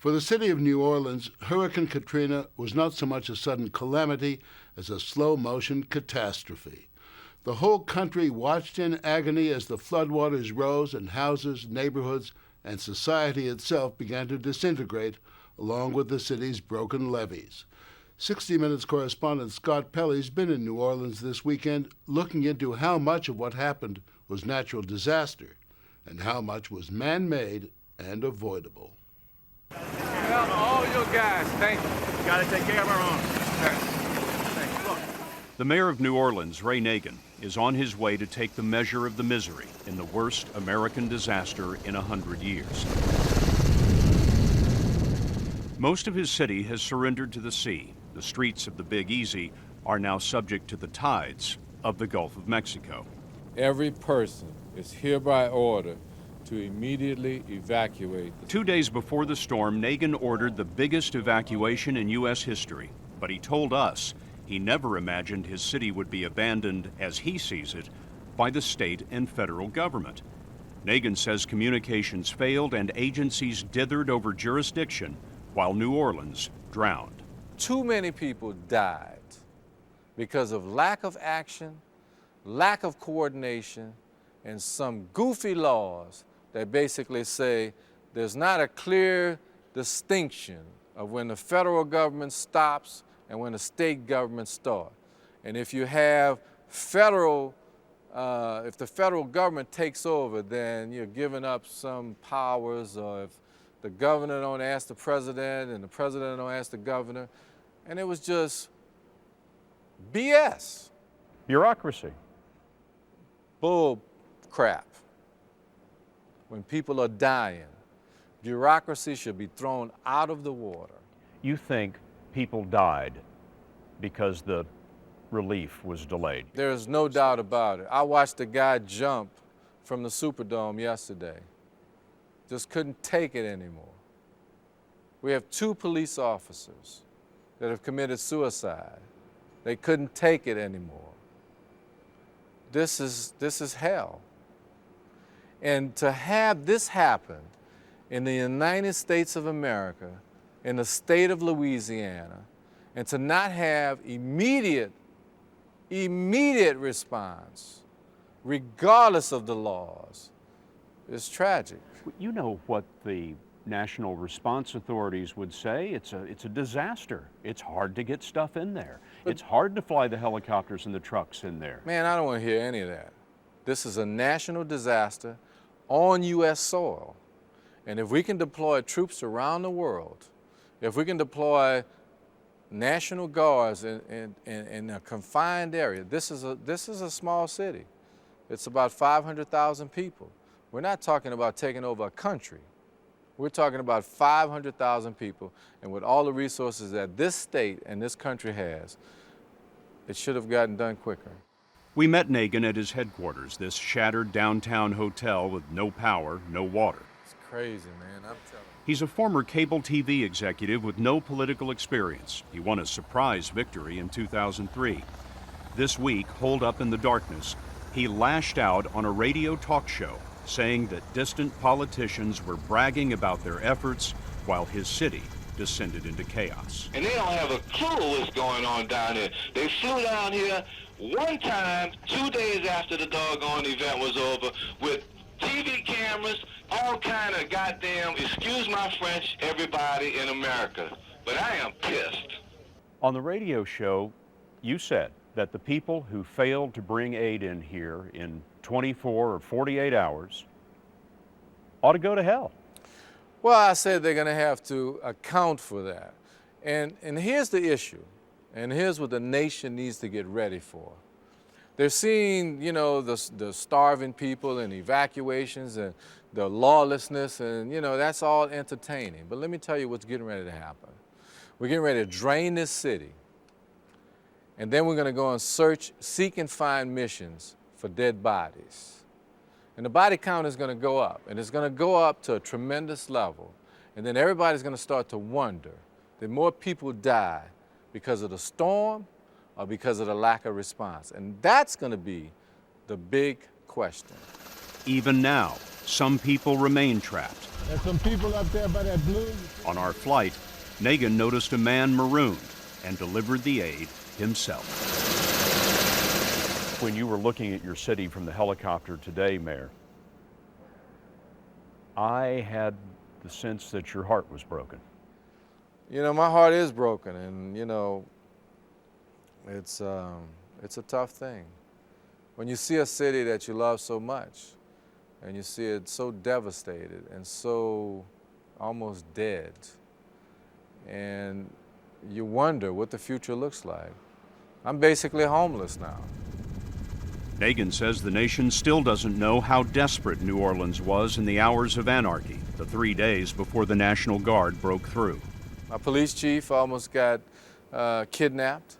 For the city of New Orleans, Hurricane Katrina was not so much a sudden calamity as a slow-motion catastrophe. The whole country watched in agony as the floodwaters rose and houses, neighborhoods, and society itself began to disintegrate, along with the city's broken levees. 60 Minutes correspondent Scott Pelley's been in New Orleans this weekend looking into how much of what happened was natural disaster and how much was man-made and avoidable. All your guys, thank you. Got to take care of our own. Thank you. Look. The mayor of New Orleans, Ray Nagin, is on his way to take the measure of the misery in the worst American disaster in 100 years. Most of his city has surrendered to the sea. The streets of the Big Easy are now subject to the tides of the Gulf of Mexico. Every person is hereby ordered to immediately evacuate. 2 days before the storm, Nagin ordered the biggest evacuation in U.S. history. But he told us he never imagined his city would be abandoned, as he sees it, by the state and federal government. Nagin says communications failed and agencies dithered over jurisdiction while New Orleans drowned. Too many people died because of lack of action, lack of coordination, and some goofy laws that basically say there's not a clear distinction of when the federal government stops and when the state government starts. And if you have if the federal government takes over, then you're giving up some powers, or if the governor don't ask the president and the president don't ask the governor. And it was just BS. Bureaucracy. Bull crap. When people are dying, bureaucracy should be thrown out of the water. You think people died because the relief was delayed? There is no doubt about it. I watched a guy jump from the Superdome yesterday. Just couldn't take it anymore. We have 2 police officers that have committed suicide. They couldn't take it anymore. This is hell. And to have this happen in the United States of America, in the state of Louisiana, and to not have immediate response, regardless of the laws, is tragic. You know what the national response authorities would say? It's a disaster. It's hard to get stuff in there. It's hard to fly the helicopters and the trucks in there. Man, I don't want to hear any of that. This is a national disaster on U.S. soil. And if we can deploy troops around the world, if we can deploy National Guards in a confined area, this is a small city. It's about 500,000 people. We're not talking about taking over a country. We're talking about 500,000 people, and with all the resources that this state and this country has, it should have gotten done quicker. We met Nagin at his headquarters, this shattered downtown hotel with no power, no water. It's crazy, man, I'm telling you. He's a former cable TV executive with no political experience. He won a surprise victory in 2003. This week, holed up in the darkness, he lashed out on a radio talk show, saying that distant politicians were bragging about their efforts while his city descended into chaos. And they don't have a clue what's going on down here. They flew down here one time, 2 days after the doggone event was over, with TV cameras, all kind of goddamn, excuse my French, everybody in America. But I am pissed. On the radio show, you said that the people who failed to bring aid in here in 24 or 48 hours ought to go to hell. Well, I said they're going to have to account for that. And here's the issue, and here's what the nation needs to get ready for. They're seeing, you know, the starving people and evacuations and the lawlessness, and, you know, that's all entertaining. But let me tell you what's getting ready to happen. We're getting ready to drain this city, and then we're going to go and seek and find missions for dead bodies. And the body count is going to go up, and it's going to go up to a tremendous level. And then everybody's going to start to wonder that more people die because of the storm or because of the lack of response. And that's going to be the big question. Even now, some people remain trapped. There's some people up there by that blue. On our flight, Nagin noticed a man marooned and delivered the aid himself. When you were looking at your city from the helicopter today, Mayor, I had the sense that your heart was broken. You know, my heart is broken, and you know, it's a tough thing. When you see a city that you love so much, and you see it so devastated and so almost dead, and you wonder what the future looks like. I'm basically homeless now. Nagin says the nation still doesn't know how desperate New Orleans was in the hours of anarchy, the 3 days before the National Guard broke through. My police chief almost got kidnapped.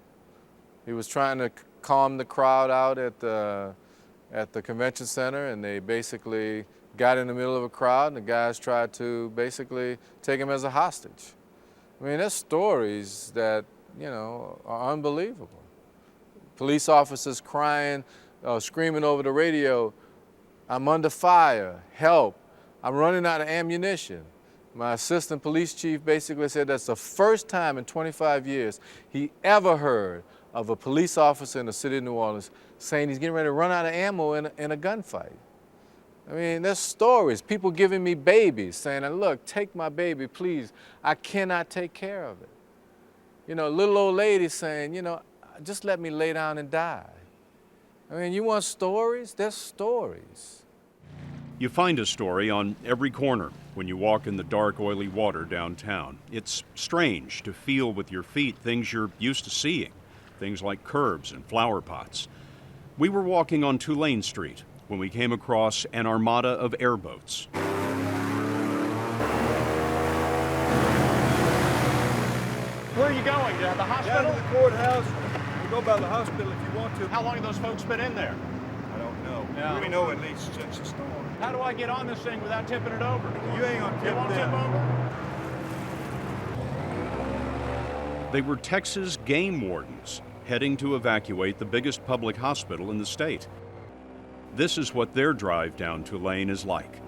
He was trying to calm the crowd out at the convention center, and they basically got in the middle of a crowd, and the guys tried to basically take him as a hostage. I mean, there's stories that, you know, are unbelievable. Police officers crying, screaming over the radio, "I'm under fire, help, I'm running out of ammunition." My assistant police chief basically said that's the first time in 25 years he ever heard of a police officer in the city of New Orleans saying he's getting ready to run out of ammo in a gunfight. I mean, there's stories, people giving me babies, saying, "Look, take my baby, please, I cannot take care of it." You know, little old lady saying, you know, "Just let me lay down and die." I mean, you want stories? There's stories. You find a story on every corner when you walk in the dark, oily water downtown. It's strange to feel with your feet things you're used to seeing, things like curbs and flower pots. We were walking on Tulane Street when we came across an armada of airboats. Where are you going? To the hospital? Down to the courthouse. We'll go by the hospital if you want to. How long have those folks been in there? I don't know. Yeah. We know at least since the storm. How do I get on this thing without tipping it over? You ain't gonna You tip won't tip them. over? They were Texas game wardens heading to evacuate the biggest public hospital in the state. This is what their drive down Tulane is like.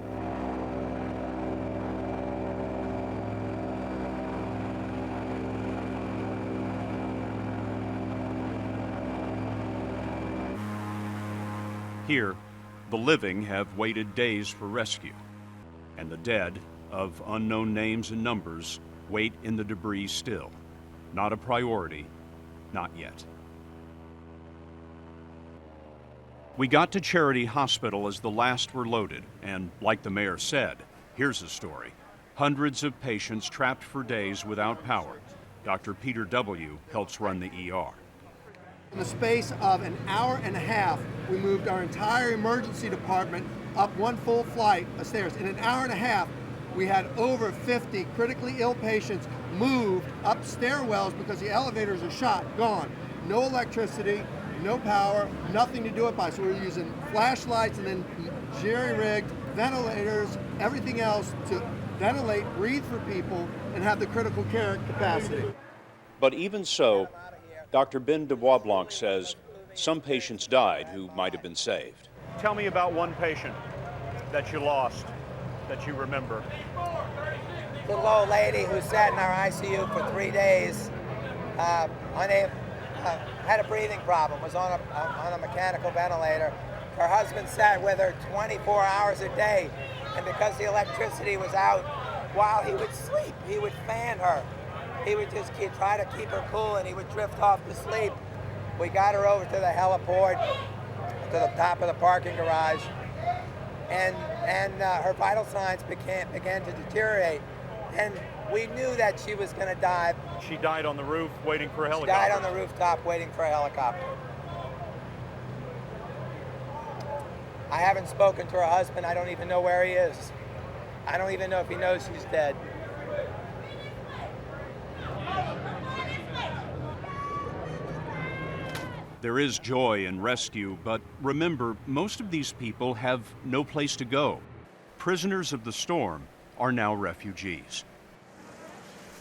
Here, the living have waited days for rescue, and the dead, of unknown names and numbers, wait in the debris still. Not a priority, not yet. We got to Cheri Hospital as the last were loaded, and like the mayor said, here's a story. Hundreds of patients trapped for days without power. Dr. Peter W. helps run the ER. In the space of an hour and a half, we moved our entire emergency department up one full flight of stairs. In an hour and a half, we had over 50 critically ill patients moved up stairwells because the elevators are shot, gone. No electricity, no power, nothing to do it by. So we're using flashlights and then jerry-rigged ventilators, everything else to ventilate, breathe for people, and have the critical care capacity. But even so, Dr. Ben DeBoisblanc says some patients died who might have been saved. Tell me about one patient that you lost, that you remember. Little old lady who sat in our ICU for 3 days, had a breathing problem, was on a mechanical ventilator. Her husband sat with her 24 hours a day, and because the electricity was out, while he would sleep, he would fan her. He would just try to keep her cool, and he would drift off to sleep. We got her over to the heliport, to the top of the parking garage, and her vital signs began to deteriorate. And we knew that she was going to die. She died on the roof waiting for a helicopter. She died on the rooftop waiting for a helicopter. I haven't spoken to her husband. I don't even know where he is. I don't even know if he knows she's dead. There is joy in rescue, but remember, most of these people have no place to go. Prisoners of the storm are now refugees.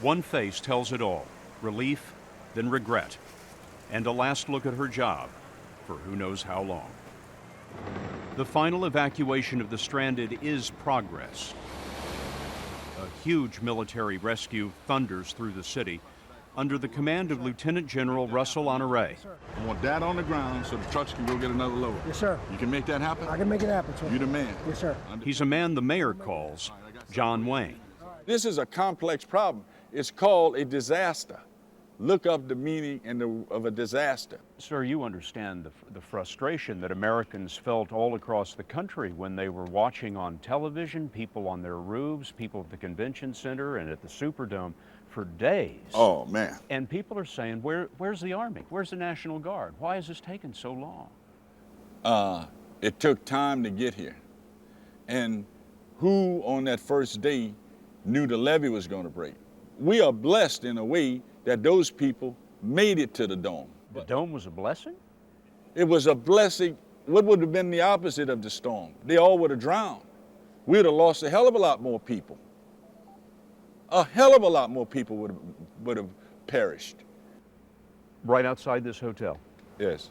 One face tells it all, relief, then regret, and a last look at her job for who knows how long. The final evacuation of the stranded is progress. A huge military rescue thunders through the city under the command of Lieutenant General Russell Honore. I want that on the ground so the trucks can go get another load. Yes, sir. You can make that happen? I can make it happen, sir. You the man. Yes, sir. He's a man the mayor calls John Wayne. This is a complex problem. It's called a disaster. Look up the meaning of a disaster. Sir, you understand the frustration that Americans felt all across the country when they were watching on television, people on their roofs, people at the convention center and at the Superdome for days. Oh, man. And people are saying, where's the Army? Where's the National Guard? Why has this taken so long? It took time to get here. And who on that first day knew the levee was going to break? We are blessed in a way that those people made it to the dome. The dome was a blessing? It was a blessing. What would have been the opposite of the storm? They all would have drowned. We would have lost a hell of a lot more people. A hell of a lot more people would have perished. Right outside this hotel, Yes,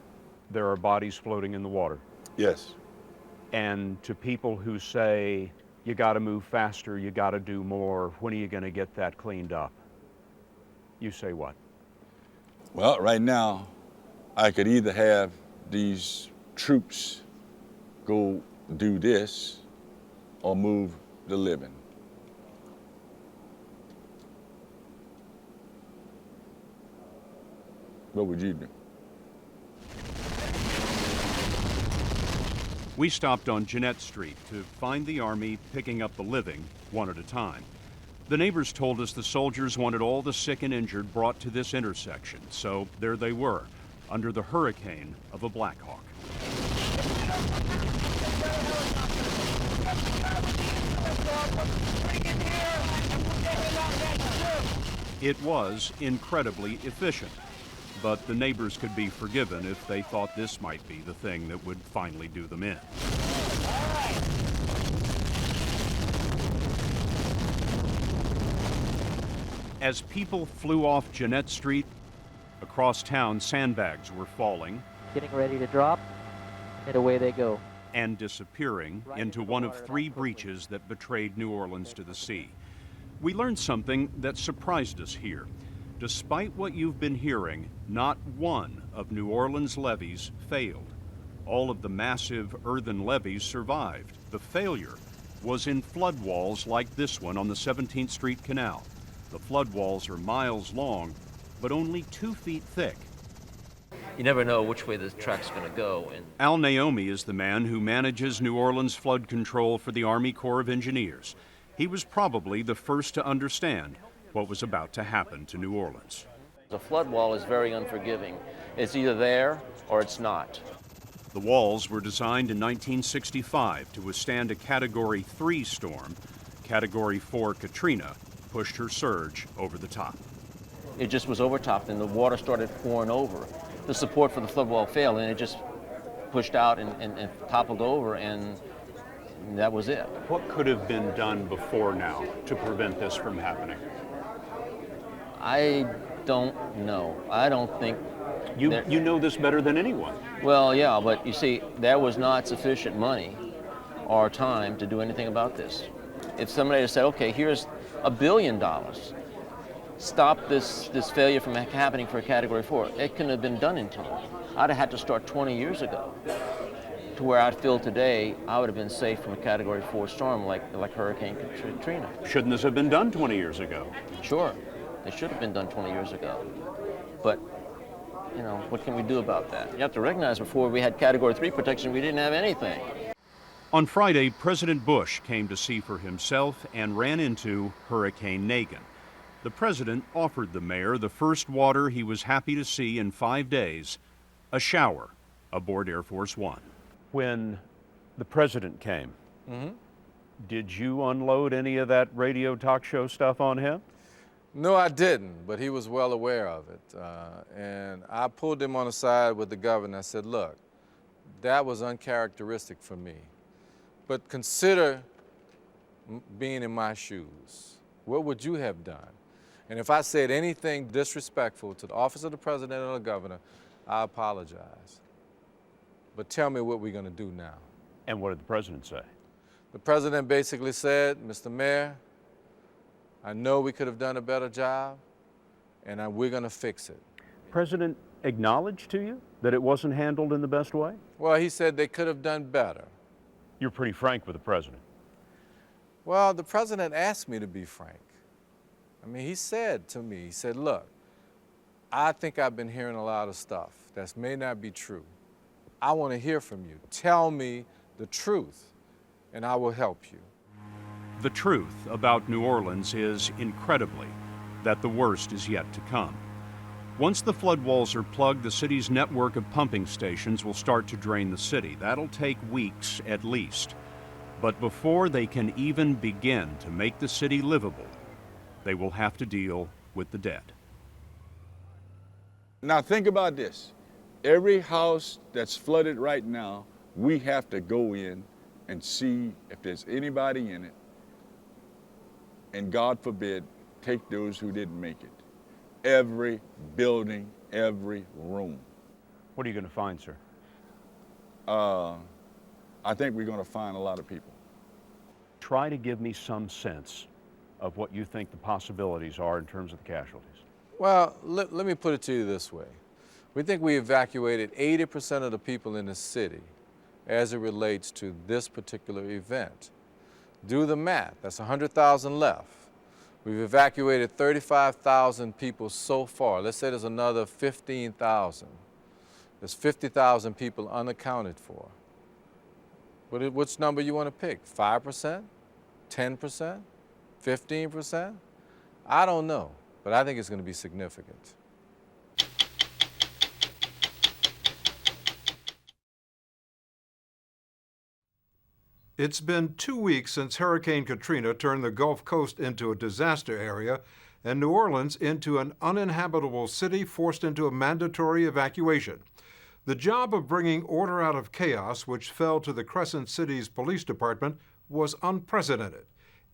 there are bodies floating in the water. yes. And to people who say, you got to move faster, you got to do more, when are you going to get that cleaned up? You say what? Well, right now, I could either have these troops go do this or move the living. What would you do? We stopped on Jeanette Street to find the Army picking up the living one at a time. The neighbors told us the soldiers wanted all the sick and injured brought to this intersection, so there they were, under the hurricane of a Black Hawk. It was incredibly efficient, but the neighbors could be forgiven if they thought this might be the thing that would finally do them in. As people flew off Jeanette Street, across town sandbags were falling, getting ready to drop, and away they go. And disappearing into one of 3 breaches that betrayed New Orleans to the sea. We learned something that surprised us here. Despite what you've been hearing, not one of New Orleans' levees failed. All of the massive earthen levees survived. The failure was in flood walls like this one on the 17th Street Canal. The flood walls are miles long, but only 2 feet thick. You never know which way the track's going to go. And Al Naomi is the man who manages New Orleans flood control for the Army Corps of Engineers. He was probably the first to understand what was about to happen to New Orleans. the flood wall is very unforgiving. It's either there or it's not. The walls were designed in 1965 to withstand a Category 3 storm. Category 4 Katrina pushed her surge over the top. It just was overtopped and the water started pouring over. The support for the flood wall failed and it just pushed out and toppled over, and that was it. What could have been done before now to prevent this from happening? I don't know. I don't think... You know this better than anyone. Well, yeah, but you see, there was not sufficient money or time to do anything about this. If somebody had said, okay, here's $1 billion, stop this failure from happening for a Category 4, it couldn't have been done in time. I'd have had to start 20 years ago. To where I feel today, I would have been safe from a Category 4 storm like Hurricane Katrina. Shouldn't this have been done 20 years ago? Sure, it should have been done 20 years ago. But, you know, what can we do about that? You have to recognize before we had Category 3 protection, we didn't have anything. On Friday, President Bush came to see for himself and ran into Hurricane Nagin. The president offered the mayor the first water he was happy to see in 5 days, a shower aboard Air Force One. When the president came, did you unload any of that radio talk show stuff on him? No, I didn't, but he was well aware of it. And I pulled him on the side with the governor. I said, look, that was uncharacteristic for me. But consider being in my shoes. What would you have done? And if I said anything disrespectful to the office of the president or the governor, I apologize. But tell me what we're going to do now. And what did the president say? The president basically said, Mr. Mayor, I know we could have done a better job, and we're going to fix it. President acknowledged to you that it wasn't handled in the best way? Well, he said they could have done better. You're pretty frank with the president. Well, the president asked me to be frank. I mean, he said to me, he said, look, I think I've been hearing a lot of stuff that may not be true. I want to hear from you. Tell me the truth, and I will help you. The truth about New Orleans is, incredibly, that the worst is yet to come. Once the flood walls are plugged, the city's network of pumping stations will start to drain the city. That'll take weeks at least. But before they can even begin to make the city livable, they will have to deal with the dead. Now think about this. Every house that's flooded right now, we have to go in and see if there's anybody in it, and God forbid, take those who didn't make it. Every building, every room. What are you going to find, sir? I think we're going to find a lot of people. Try to give me some sense of what you think the possibilities are in terms of the casualties. Well, let me put it to you this way. We think we evacuated 80% of the people in the city as it relates to this particular event. Do the math, that's 100,000 left. We've evacuated 35,000 people so far. Let's say there's another 15,000. There's 50,000 people unaccounted for. Which number you want to pick? 5%? 10%? 15%? I don't know, but I think it's going to be significant. It's been 2 weeks since Hurricane Katrina turned the Gulf Coast into a disaster area and New Orleans into an uninhabitable city forced into a mandatory evacuation. The job of bringing order out of chaos, which fell to the Crescent City's police department, was unprecedented.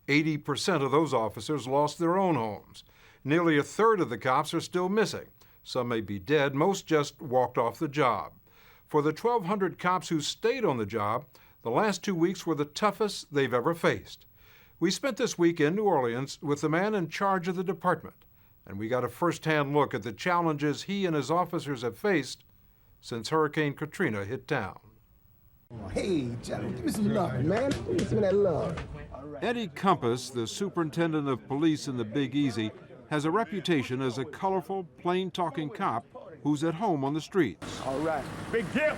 80% of those officers lost their own homes. Nearly a third of the cops are still missing. Some may be dead, most just walked off the job. For the 1,200 cops who stayed on the job, the last 2 weeks were the toughest they've ever faced. We spent this week in New Orleans with the man in charge of the department, and we got a first-hand look at the challenges he and his officers have faced since Hurricane Katrina hit town. Hey, Cheri, give me some love, man. Give me some of that love. Eddie Compass, the superintendent of police in the Big Easy, has a reputation as a colorful, plain-talking cop who's at home on the streets. All right. Big Gift.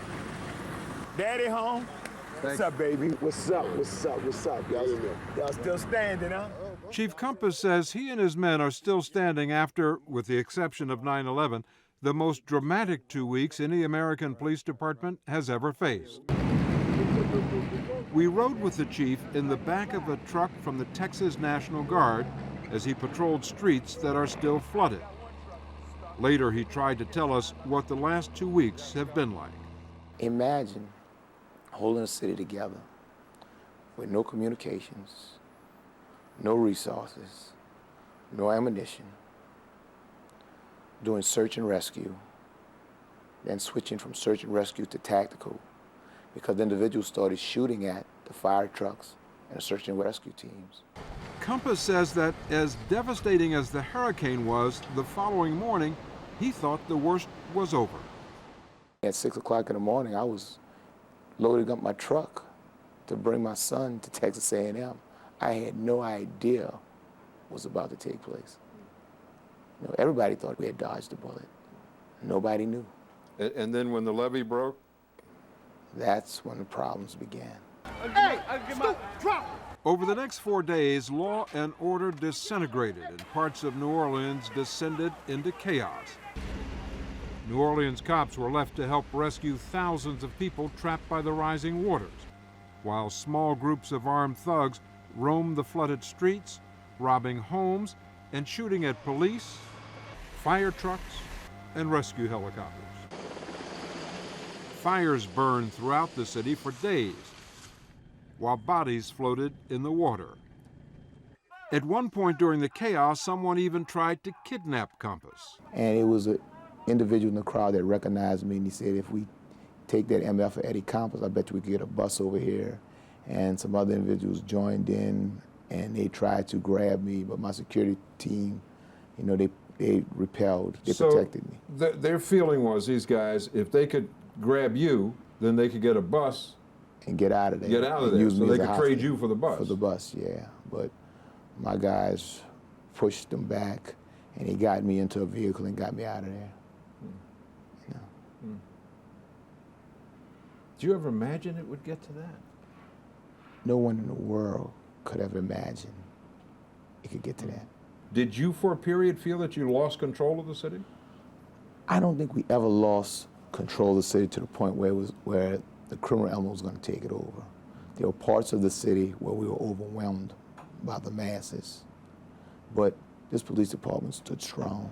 Daddy home. What's up, baby? What's up? What's up? What's up? Y'all still standing, huh? Chief Compass says he and his men are still standing after, with the exception of 9/11, the most dramatic 2 weeks any American police department has ever faced. We rode with the chief in the back of a truck from the Texas National Guard as he patrolled streets that are still flooded. Later, he tried to tell us what the last 2 weeks have been like. Imagine holding a city together with no communications, no resources, no ammunition, doing search and rescue, then switching from search and rescue to tactical because the individuals started shooting at the fire trucks and the search and rescue teams. Compass says that as devastating as the hurricane was, the following morning, he thought the worst was over. At 6 o'clock in the morning, I was loading up my truck to bring my son to Texas A&M. I had no idea what was about to take place. You know, everybody thought we had dodged a bullet. Nobody knew. And then when the levee broke? That's when the problems began. Hey, drop! Over the next 4 days, law and order disintegrated and parts of New Orleans descended into chaos. New Orleans cops were left to help rescue thousands of people trapped by the rising waters, while small groups of armed thugs roamed the flooded streets, robbing homes and shooting at police, fire trucks, and rescue helicopters. Fires burned throughout the city for days, while bodies floated in the water. At one point during the chaos, someone even tried to kidnap Compass. And it was an individual in the crowd that recognized me, and he said, if we take that MF for Eddie Campos, I bet you we could get a bus over here. And some other individuals joined in, and they tried to grab me, but my security team, you know, they repelled, they protected me. Their feeling was, these guys, if they could grab you, then they could get a bus and get out of there. Get out of there, so they could trade you for the bus. For the bus, yeah. But my guys pushed them back, and he got me into a vehicle and got me out of there. Yeah. Did you ever imagine it would get to that? No one in the world could ever imagine it could get to that. Did you, for a period, feel that you lost control of the city? I don't think we ever lost control of the city to the point where the criminal element was going to take it over. There were parts of the city where we were overwhelmed by the masses, but this police department stood strong.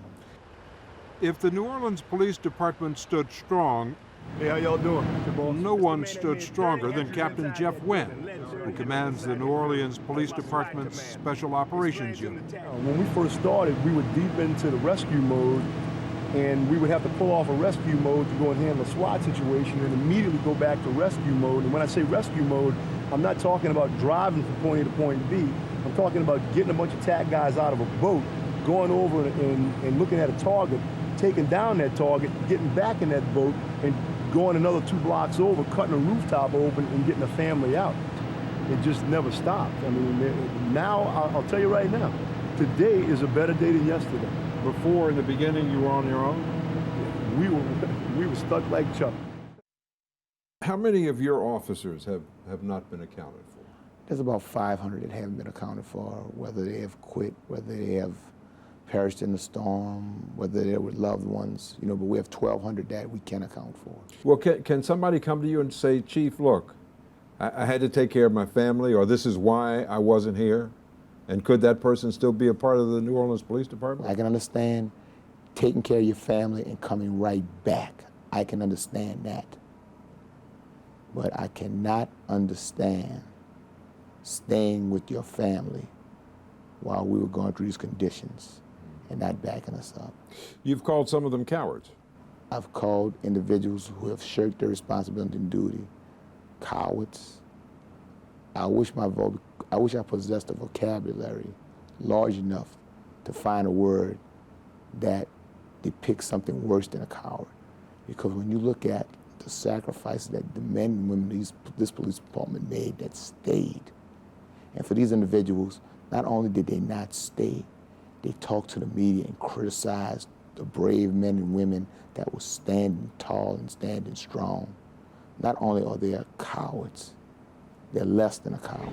If the New Orleans Police Department stood strong, hey, how y'all doing? No one stood stronger than Captain Jeff Wynn, who commands the New Orleans Police Department's Special Operations Unit. When we first started, we were deep into the rescue mode, and we would have to pull off a rescue mode to go and handle a SWAT situation and immediately go back to rescue mode. And when I say rescue mode, I'm not talking about driving from point A to point B. I'm talking about getting a bunch of TAC guys out of a boat, going over and looking at a target, taking down that target, getting back in that boat, and going another 2 blocks over, cutting a rooftop open and getting a family out. It just never stopped. I mean, now, I'll tell you right now, today is a better day than yesterday. Before, in the beginning, you were on your own? We were stuck like Chuck. How many of your officers have not been accounted for? There's about 500 that haven't been accounted for, whether they have quit, whether they have perished in the storm, whether they're with loved ones, you know, but we have 1,200 that we can account for. Well, can somebody come to you and say, Chief, look, I had to take care of my family, or this is why I wasn't here? And could that person still be a part of the New Orleans Police Department? I can understand taking care of your family and coming right back. I can understand that. But I cannot understand staying with your family while we were going through these conditions and not backing us up. You've called some of them cowards. I've called individuals who have shirked their responsibility and duty cowards. I wish I possessed a vocabulary large enough to find a word that depicts something worse than a coward. Because when you look at the sacrifices that the men and women this police department made that stayed, and for these individuals, not only did they not stay, they talked to the media and criticized the brave men and women that were standing tall and standing strong. Not only are they cowards, they're less than a coward.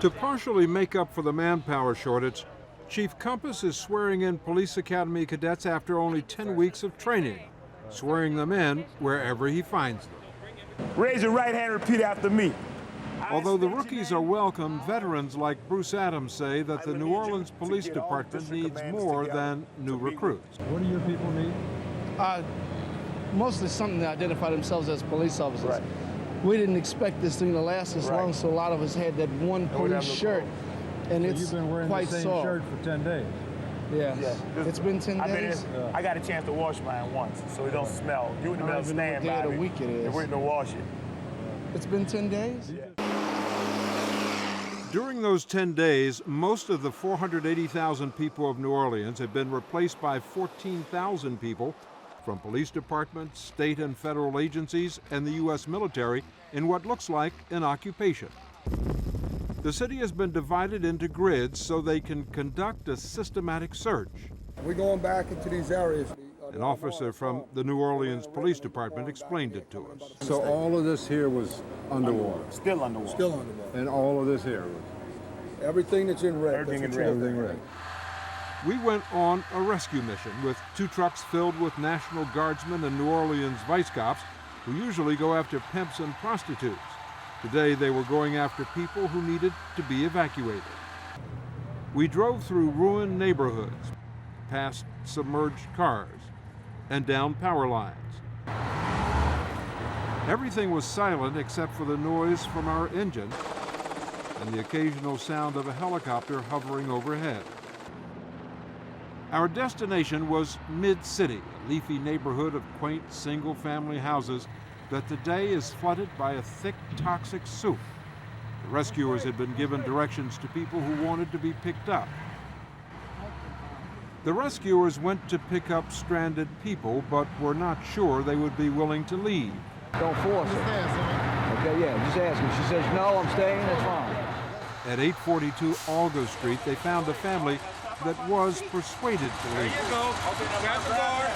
To partially make up for the manpower shortage, Chief Compass is swearing in Police Academy cadets after only 10 weeks of training, swearing them in wherever he finds them. Raise your right hand and repeat after me. Although the rookies are welcome, veterans like Bruce Adams say that the New Orleans Police Department needs more than new recruits. What do your people need? Mostly something to identify themselves as police officers. Right. We didn't expect this thing to last this long, so a lot of us had that one police shirt, and So it's you've been wearing quite the same soft. shirt for 10 days. Yes. Yeah. It's been 10 days. I got a chance to wash mine once, so it don't smell. You wouldn't I be able to don't even know stand what day by of the me. week it is. If we didn't wash it. It's been 10 days? During those 10 days, most of the 480,000 people of New Orleans have been replaced by 14,000 people from police departments, state and federal agencies, and the U.S. military in what looks like an occupation. The city has been divided into grids so they can conduct a systematic search. We're going back into these areas. An officer from the New Orleans Police Department explained it to us. So all of this here was underwater? Still underwater. Still underwater. And all of this here was? Everything that's in red. Everything in that's red. Everything red. We went on a rescue mission with 2 trucks filled with National Guardsmen and New Orleans vice cops who usually go after pimps and prostitutes. Today they were going after people who needed to be evacuated. We drove through ruined neighborhoods, past submerged cars, and down power lines. Everything was silent except for the noise from our engine and the occasional sound of a helicopter hovering overhead. Our destination was Mid-City, a leafy neighborhood of quaint single-family houses that today is flooded by a thick, toxic soup. The rescuers had been given directions to people who wanted to be picked up. The rescuers went to pick up stranded people, but were not sure they would be willing to leave. Don't force her. Okay, yeah, just ask her. She says, no, I'm staying, that's fine. At 842 Alga Street, they found a family that was persuaded to leave. There you go. Grab the door.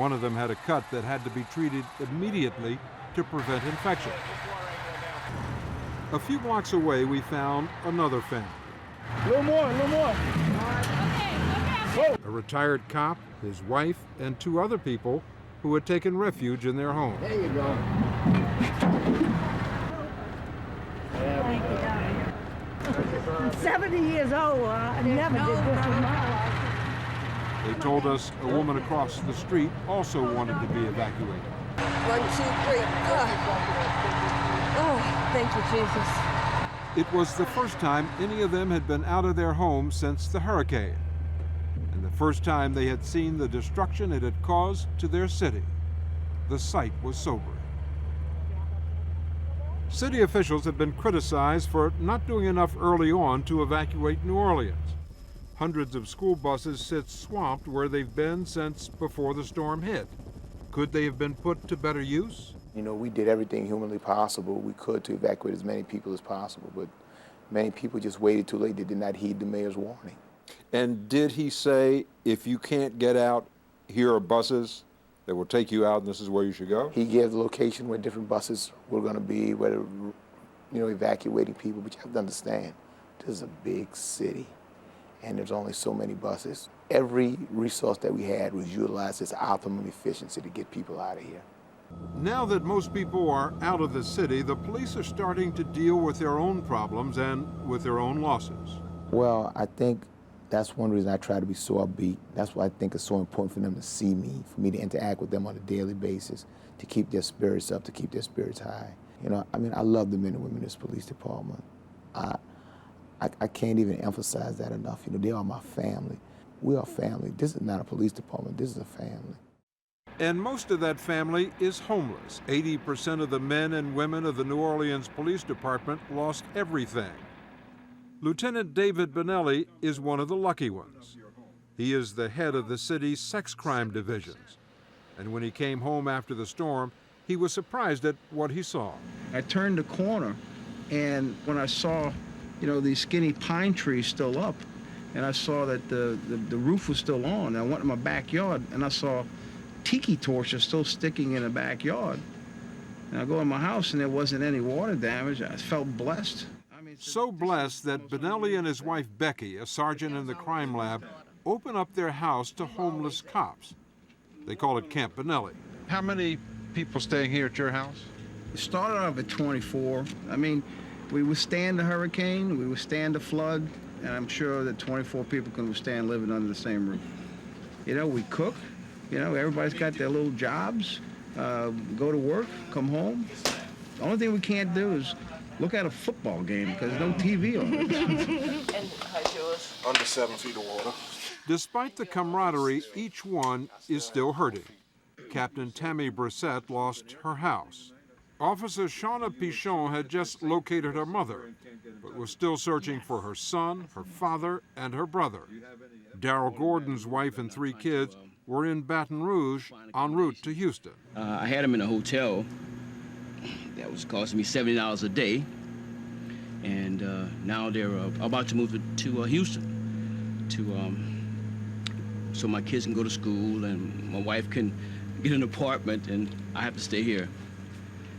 One of them had a cut that had to be treated immediately to prevent infection. A few blocks away, we found another family. A little more, a little more. A retired cop, his wife, and two other people who had taken refuge in their home. There you go. 70 years old. I never did this with mine. They told us a woman across the street also wanted to be evacuated. 1, 2, 3. Oh, thank you, Jesus. It was the first time any of them had been out of their home since the hurricane, and the first time they had seen the destruction it had caused to their city. The sight was sobering. City officials have been criticized for not doing enough early on to evacuate New Orleans. Hundreds of school buses sit swamped where they've been since before the storm hit. Could they have been put to better use? You know, we did everything humanly possible we could to evacuate as many people as possible, but many people just waited too late. They did not heed the mayor's warning. And did he say, if you can't get out, here are buses that will take you out and this is where you should go? He gave the location where different buses were going to be, where, you know, evacuating people. But you have to understand, this is a big city, and there's only so many buses. Every resource that we had was utilized as optimum efficiency to get people out of here. Now that most people are out of the city, the police are starting to deal with their own problems and with their own losses. Well, I think that's one reason I try to be so upbeat. That's why I think it's so important for them to see me, for me to interact with them on a daily basis, to keep their spirits up, to keep their spirits high. You know, I mean, I love the men and women in this police department. I can't even emphasize that enough. You know, they are my family. We are family. This is not a police department, this is a family. And most of that family is homeless. 80% of the men and women of the New Orleans Police Department lost everything. Lieutenant David Benelli is one of the lucky ones. He is the head of the city's sex crime divisions. And when he came home after the storm, he was surprised at what he saw. I turned the corner, and when I saw, you know, these skinny pine trees still up, and I saw that the roof was still on, I went in my backyard, and I saw tiki torches still sticking in the backyard. And I go in my house, and there wasn't any water damage. I felt blessed. So blessed that Benelli and his wife Becky, a sergeant in the crime lab, open up their house to homeless cops. They call it Camp Benelli. How many people staying here at your house? It started off at 24. I mean, we withstand the hurricane, we withstand the flood, and I'm sure that 24 people can withstand living under the same roof. You know, we cook. You know, everybody's got their little jobs, go to work, come home. The only thing we can't do is look at a football game because there's no TV on it. And how's yours? Under 7 feet of water. Despite the camaraderie, each one is still hurting. Captain Tammy Brissett lost her house. Officer Shauna Pichon had just located her mother, but was still searching for her son, her father, and her brother. Darrell Gordon's wife and 3 kids were in Baton Rouge en route to Houston. I had them in a hotel that was costing me $70 a day, and now they're about to move to Houston so my kids can go to school and my wife can get an apartment, and I have to stay here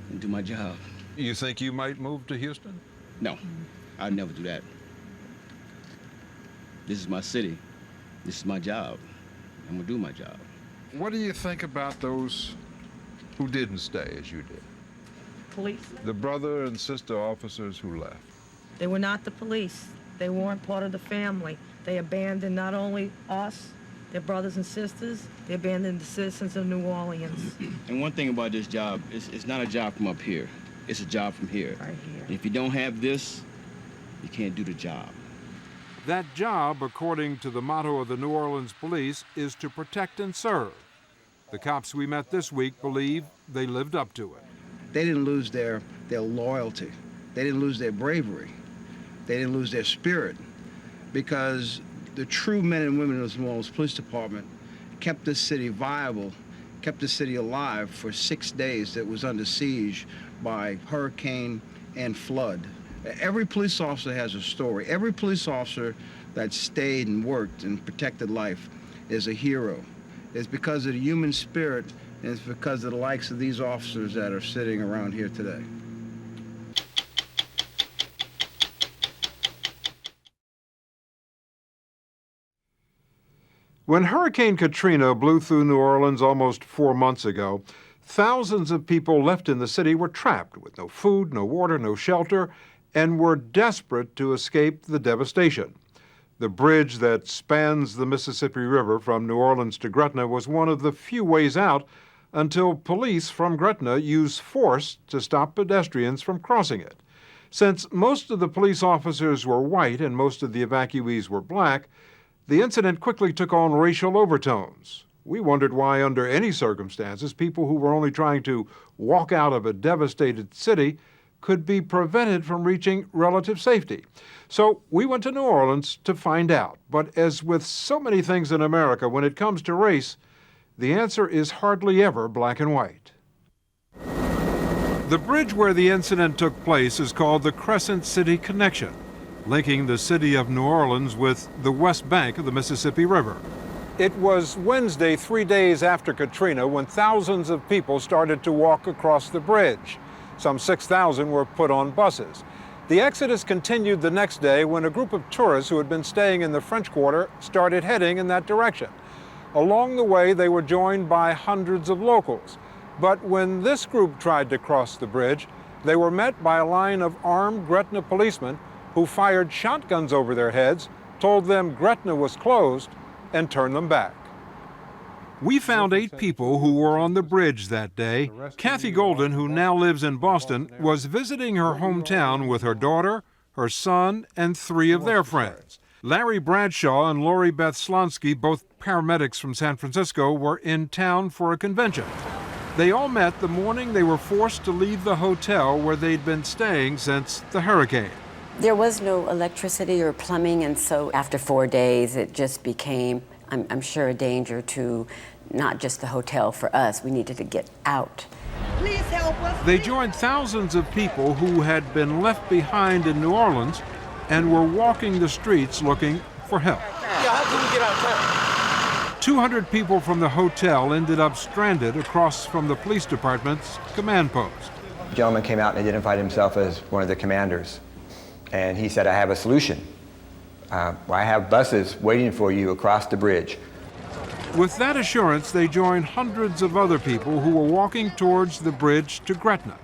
and do my job. You think you might move to Houston? No, I'd never do that. This is my city. This is my job. I'm gonna do my job. What do you think about those who didn't stay as you did? Police. The brother and sister officers who left. They were not the police. They weren't part of the family. They abandoned not only us, their brothers and sisters, they abandoned the citizens of New Orleans. And one thing about this job, it's not a job from up here. It's a job from here. Right here. And if you don't have this, you can't do the job. That job, according to the motto of the New Orleans police, is to protect and serve. The cops we met this week believe they lived up to it. They didn't lose their loyalty. They didn't lose their bravery. They didn't lose their spirit, because the true men and women of the New Orleans Police Department kept this city viable, kept the city alive for 6 days that was under siege by hurricane and flood. Every police officer has a story. Every police officer that stayed and worked and protected life is a hero. It's because of the human spirit, and it's because of the likes of these officers that are sitting around here today. When Hurricane Katrina blew through New Orleans almost 4 months ago, thousands of people left in the city were trapped with no food, no water, no shelter, and were desperate to escape the devastation. The bridge that spans the Mississippi River from New Orleans to Gretna was one of the few ways out until police from Gretna used force to stop pedestrians from crossing it. Since most of the police officers were white and most of the evacuees were black, the incident quickly took on racial overtones. We wondered why, under any circumstances, people who were only trying to walk out of a devastated city could be prevented from reaching relative safety. So we went to New Orleans to find out. But as with so many things in America, when it comes to race, the answer is hardly ever black and white. The bridge where the incident took place is called the Crescent City Connection, linking the city of New Orleans with the west bank of the Mississippi River. It was Wednesday, 3 days after Katrina, when thousands of people started to walk across the bridge. Some 6,000 were put on buses. The exodus continued the next day when a group of tourists who had been staying in the French Quarter started heading in that direction. Along the way, they were joined by hundreds of locals. But when this group tried to cross the bridge, they were met by a line of armed Gretna policemen who fired shotguns over their heads, told them Gretna was closed, and turned them back. We found 8 people who were on the bridge that day. Kathy Golden, who now lives in Boston, was visiting her hometown with her daughter, her son, and 3 of their friends. Larry Bradshaw and Lori Beth Slonsky, both paramedics from San Francisco, were in town for a convention. They all met the morning they were forced to leave the hotel where they'd been staying since the hurricane. There was no electricity or plumbing, and so after 4 days, it just became, I'm sure, a danger to not just the hotel, for us. We needed to get out. Please help us. They joined thousands of people who had been left behind in New Orleans and were walking the streets looking for help. Yeah, how can we get out of town? 200 people from the hotel ended up stranded across from the police department's command post. A gentleman came out and identified himself as one of the commanders. And he said, I have a solution. I have buses waiting for you across the bridge. With that assurance, they joined hundreds of other people who were walking towards the bridge to Gretna.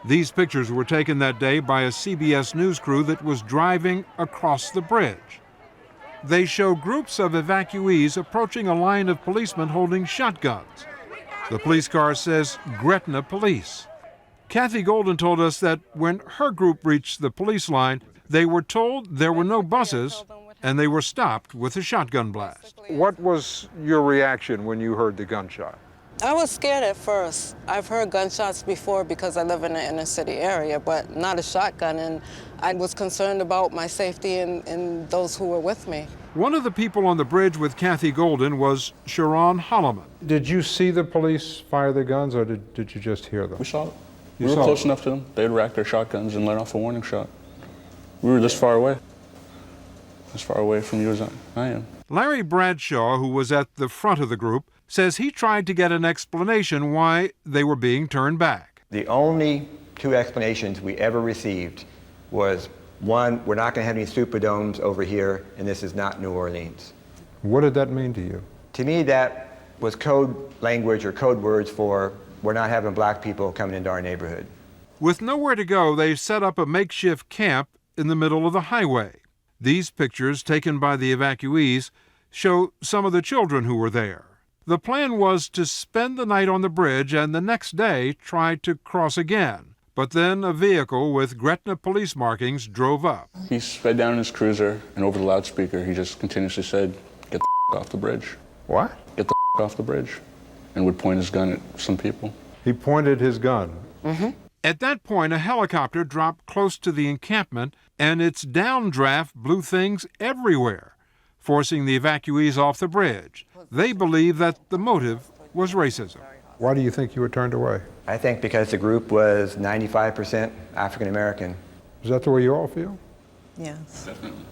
These pictures were taken that day by a CBS News crew that was driving across the bridge. They show groups of evacuees approaching a line of policemen holding shotguns. The police car says Gretna Police. Kathy Golden told us that when her group reached the police line, they were told there were no buses, and they were stopped with a shotgun blast. What was your reaction when you heard the gunshot? I was scared at first. I've heard gunshots before because I live in an inner city area, but not a shotgun, and I was concerned about my safety and those who were with me. One of the people on the bridge with Kathy Golden was Sharon Holloman. Did you see the police fire their guns, or did you just hear them? We saw it. We were close enough to them. They'd racked their shotguns and let off a warning shot. We were this far away. As far away from you as I am. Larry Bradshaw, who was at the front of the group, says he tried to get an explanation why they were being turned back. The only 2 explanations we ever received was, one, we're not going to have any Superdomes over here, and this is not New Orleans. What did that mean to you? To me, that was code language or code words for, we're not having black people coming into our neighborhood. With nowhere to go, they set up a makeshift camp in the middle of the highway. These pictures, taken by the evacuees, show some of the children who were there. The plan was to spend the night on the bridge and the next day try to cross again. But then a vehicle with Gretna police markings drove up. He sped down in his cruiser, and over the loudspeaker, he just continuously said, "Get the off the bridge." What? "Get the off the bridge," and would point his gun at some people. He pointed his gun. Mm-hmm. At that point, a helicopter dropped close to the encampment, and its downdraft blew things everywhere, forcing the evacuees off the bridge. They believe that the motive was racism. Why do you think you were turned away? I think because the group was 95% African American. Is that the way you all feel? Yes. Definitely.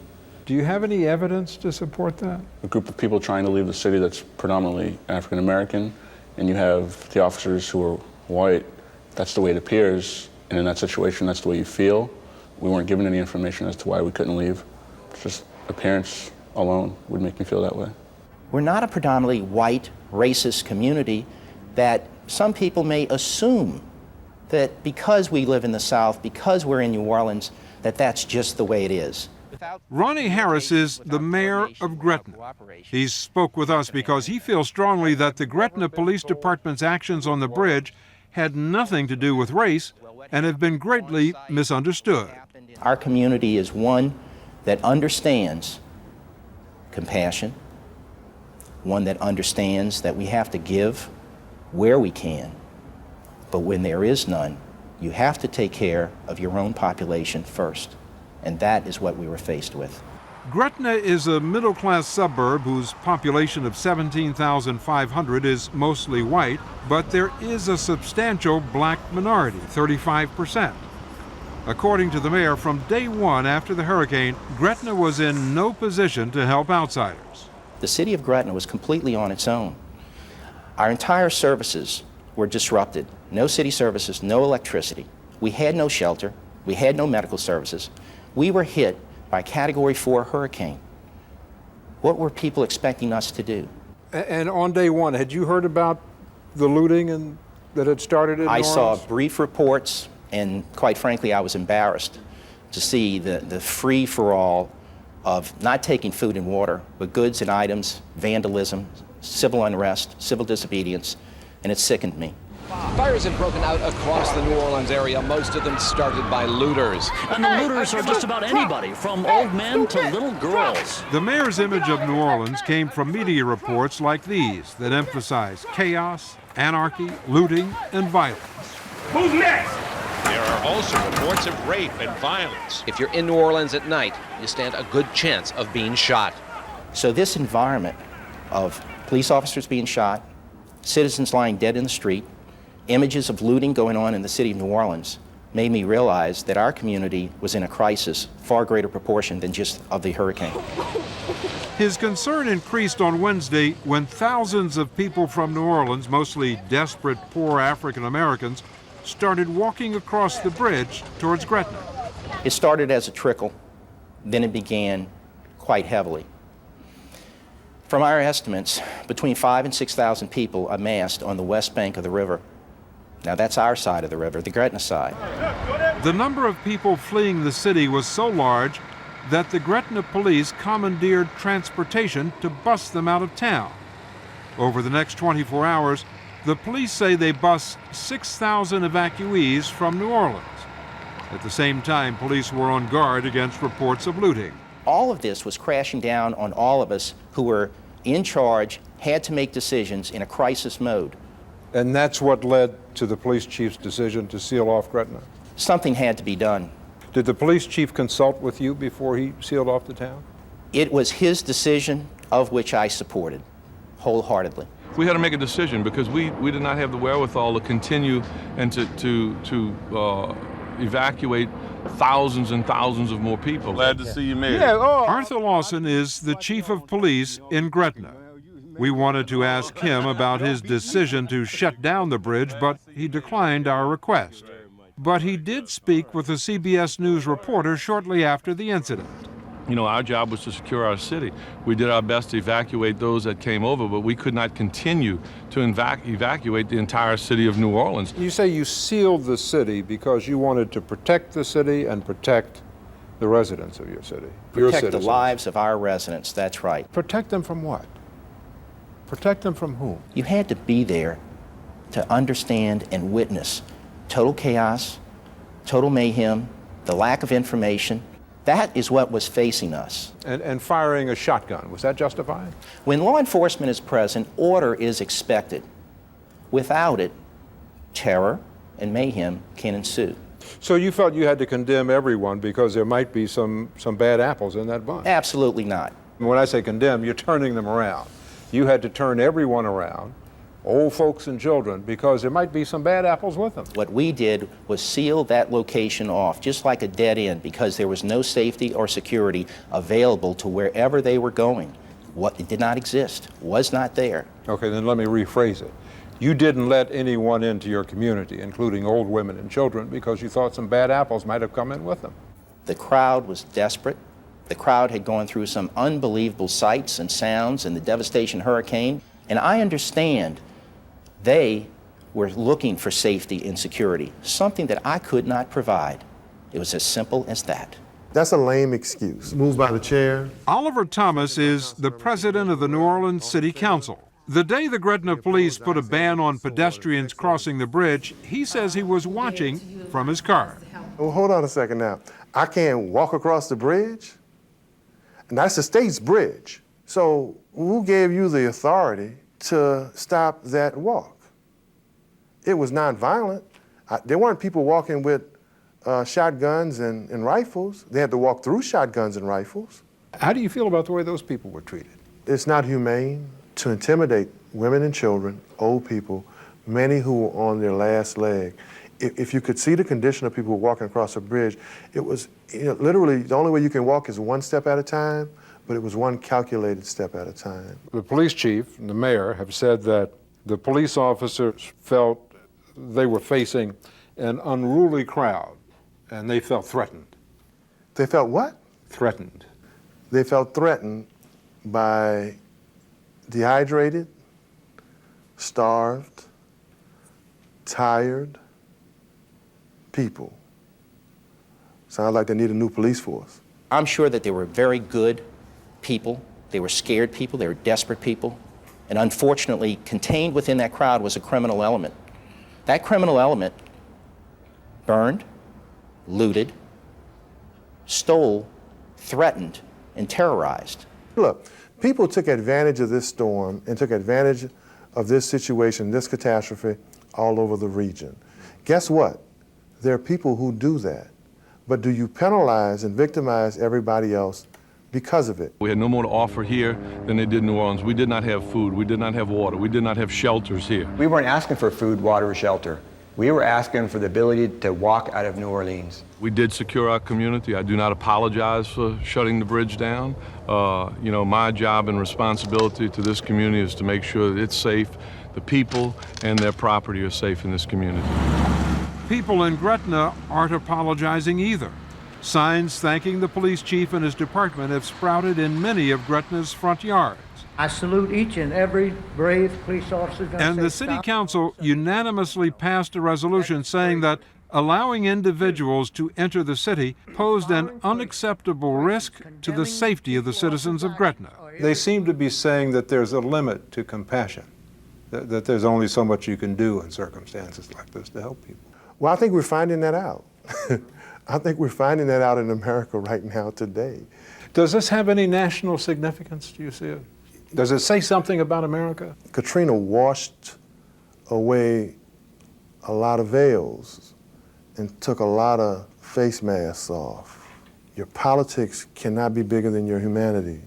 Do you have any evidence to support that? A group of people trying to leave the city that's predominantly African American, and you have the officers who are white. That's the way it appears, and in that situation, that's the way you feel. We weren't given any information as to why we couldn't leave. It's just appearance alone would make me feel that way. We're not a predominantly white, racist community that some people may assume that because we live in the South, because we're in New Orleans, that that's just the way it is. Ronnie Harris is the mayor of Gretna. He spoke with us because he feels strongly that the Gretna Police Department's actions on the bridge had nothing to do with race and have been greatly misunderstood. Our community is one that understands compassion, one that understands that we have to give where we can, but when there is none, you have to take care of your own population first, and that is what we were faced with. Gretna is a middle-class suburb whose population of 17,500 is mostly white, but there is a substantial black minority, 35%. According to the mayor, from day one after the hurricane, Gretna was in no position to help outsiders. The city of Gretna was completely on its own. Our entire services were disrupted. No city services, no electricity. We had no shelter. We had no medical services. We were hit by Category 4 hurricane. What were people expecting us to do? And on day one, had you heard about the looting that had started in New Orleans? I saw brief reports, and quite frankly, I was embarrassed to see the free-for-all of not taking food and water, but goods and items, vandalism, civil unrest, civil disobedience, and it sickened me. Fires have broken out across the New Orleans area, most of them started by looters. And the looters are just about anybody, from old men to little girls. The mayor's image of New Orleans came from media reports like these that emphasize chaos, anarchy, looting, and violence. Who's next? There are also reports of rape and violence. If you're in New Orleans at night, you stand a good chance of being shot. So this environment of police officers being shot, citizens lying dead in the street, images of looting going on in the city of New Orleans made me realize that our community was in a crisis far greater proportion than just of the hurricane. His concern increased on Wednesday when thousands of people from New Orleans, mostly desperate, poor African Americans, started walking across the bridge towards Gretna. It started as a trickle, then it began quite heavily. From our estimates, between 5,000 and 6,000 people amassed on the west bank of the river. Now that's our side of the river, the Gretna side. The number of people fleeing the city was so large that the Gretna police commandeered transportation to bus them out of town. Over the next 24 hours, the police say they bused 6,000 evacuees from New Orleans. At the same time, police were on guard against reports of looting. All of this was crashing down on all of us who were in charge, had to make decisions in a crisis mode. And that's what led to the police chief's decision to seal off Gretna? Something had to be done. Did the police chief consult with you before he sealed off the town? It was his decision, of which I supported wholeheartedly. We had to make a decision because we did not have the wherewithal to continue and to evacuate thousands and thousands of more people. Glad to see you, Mayor. Yeah, Arthur Lawson is the chief of police in Gretna. We wanted to ask him about his decision to shut down the bridge, but he declined our request. But he did speak with a CBS News reporter shortly after the incident. You know, our job was to secure our city. We did our best to evacuate those that came over, but we could not continue to evacuate the entire city of New Orleans. You say you sealed the city because you wanted to protect the city and protect the residents of your city. Protect the lives of our residents, that's right. Protect them from what? Protect them from whom? You had to be there to understand and witness total chaos, total mayhem, the lack of information. That is what was facing us. And firing a shotgun, was that justified? When law enforcement is present, order is expected. Without it, terror and mayhem can ensue. So you felt you had to condemn everyone because there might be some bad apples in that bunch? Absolutely not. When I say condemn, you're turning them around. You had to turn everyone around, old folks and children, because there might be some bad apples with them. What we did was seal that location off, just like a dead end, because there was no safety or security available to wherever they were going. It did not exist, was not there. Okay, then let me rephrase it. You didn't let anyone into your community, including old women and children, because you thought some bad apples might have come in with them. The crowd was desperate. The crowd had gone through some unbelievable sights and sounds in the devastation hurricane, and I understand they were looking for safety and security, something that I could not provide. It was as simple as that. That's a lame excuse. Moved by the chair. Oliver Thomas is the president of the New Orleans City Council. The day the Gretna police put a ban on pedestrians crossing the bridge, he says he was watching from his car. Well, hold on a second now. I can't walk across the bridge? And that's the state's bridge. So who gave you the authority to stop that walk? It was nonviolent. There weren't people walking with shotguns and rifles. They had to walk through shotguns and rifles. How do you feel about the way those people were treated? It's not humane to intimidate women and children, old people, many who were on their last leg. If you could see the condition of people walking across a bridge, it was literally the only way you can walk is one step at a time, but it was one calculated step at a time. The police chief and the mayor have said that the police officers felt they were facing an unruly crowd, and they felt threatened. They felt what? Threatened. They felt threatened by dehydrated, starved, tired people. Sounds like they need a new police force. I'm sure that they were very good people. They were scared people. They were desperate people. And unfortunately, contained within that crowd was a criminal element. That criminal element burned, looted, stole, threatened, and terrorized. Look, people took advantage of this storm and took advantage of this situation, this catastrophe, all over the region. Guess what? There are people who do that. But do you penalize and victimize everybody else because of it? We had no more to offer here than they did in New Orleans. We did not have food. We did not have water. We did not have shelters here. We weren't asking for food, water, or shelter. We were asking for the ability to walk out of New Orleans. We did secure our community. I do not apologize for shutting the bridge down. My job and responsibility to this community is to make sure that it's safe, the people and their property are safe in this community. People in Gretna aren't apologizing either. Signs thanking the police chief and his department have sprouted in many of Gretna's front yards. I salute each and every brave police officer. And the city council unanimously passed a resolution saying that allowing individuals to enter the city posed an unacceptable risk to the safety of the citizens of Gretna. They seem to be saying that there's a limit to compassion, that there's only so much you can do in circumstances like this to help people. Well, I think we're finding that out. I think we're finding that out in America right now today. Does this have any national significance, do you see it? Does it say something about America? Katrina washed away a lot of veils and took a lot of face masks off. Your politics cannot be bigger than your humanity.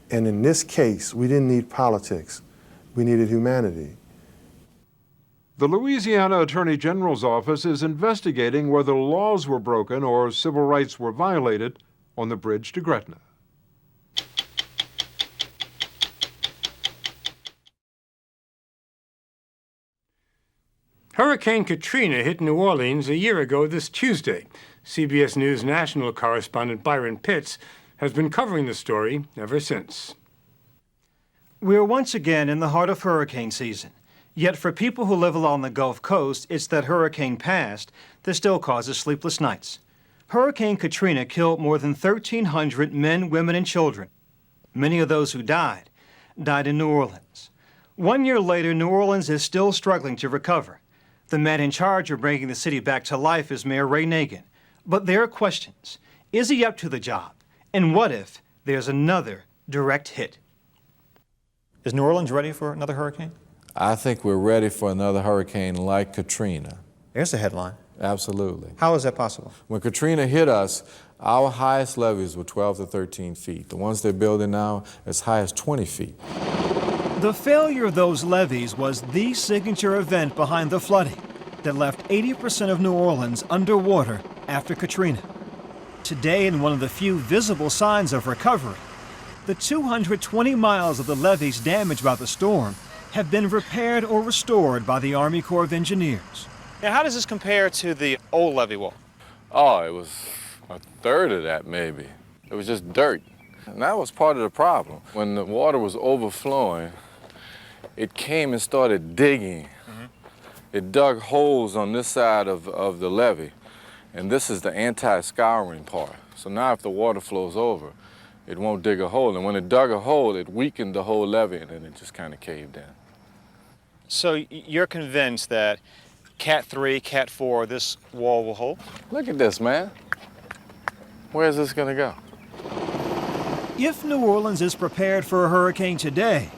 And in this case, we didn't need politics, we needed humanity. The Louisiana Attorney General's office is investigating whether laws were broken or civil rights were violated on the bridge to Gretna. Hurricane Katrina hit New Orleans a year ago this Tuesday. CBS News national correspondent Byron Pitts has been covering the story ever since. We are once again in the heart of hurricane season. Yet for people who live along the Gulf Coast, it's that hurricane past that still causes sleepless nights. Hurricane Katrina killed more than 1,300 men, women, and children. Many of those who died in New Orleans. 1 year later, New Orleans is still struggling to recover. The man in charge of bringing the city back to life is Mayor Ray Nagin. But there are questions. Is he up to the job? And what if there's another direct hit? Is New Orleans ready for another hurricane? I think we're ready for another hurricane like Katrina. There's the headline. Absolutely. How is that possible? When Katrina hit us, our highest levees were 12 to 13 feet. The ones they're building now, as high as 20 feet. The failure of those levees was the signature event behind the flooding that left 80% of New Orleans underwater after Katrina. Today, in one of the few visible signs of recovery, the 220 miles of the levees damaged by the storm have been repaired or restored by the Army Corps of Engineers. Now, how does this compare to the old levee wall? Oh, it was a third of that, maybe. It was just dirt. And that was part of the problem. When the water was overflowing, it came and started digging. It dug holes on this side of the levee. And this is the anti-scouring part. So now if the water flows over, it won't dig a hole. And when it dug a hole, it weakened the whole levee, and then it just kind of caved in. So you're convinced that Cat 3, Cat 4, this wall will hold? Look at this, man. Where's this gonna go? If New Orleans is prepared for a hurricane today,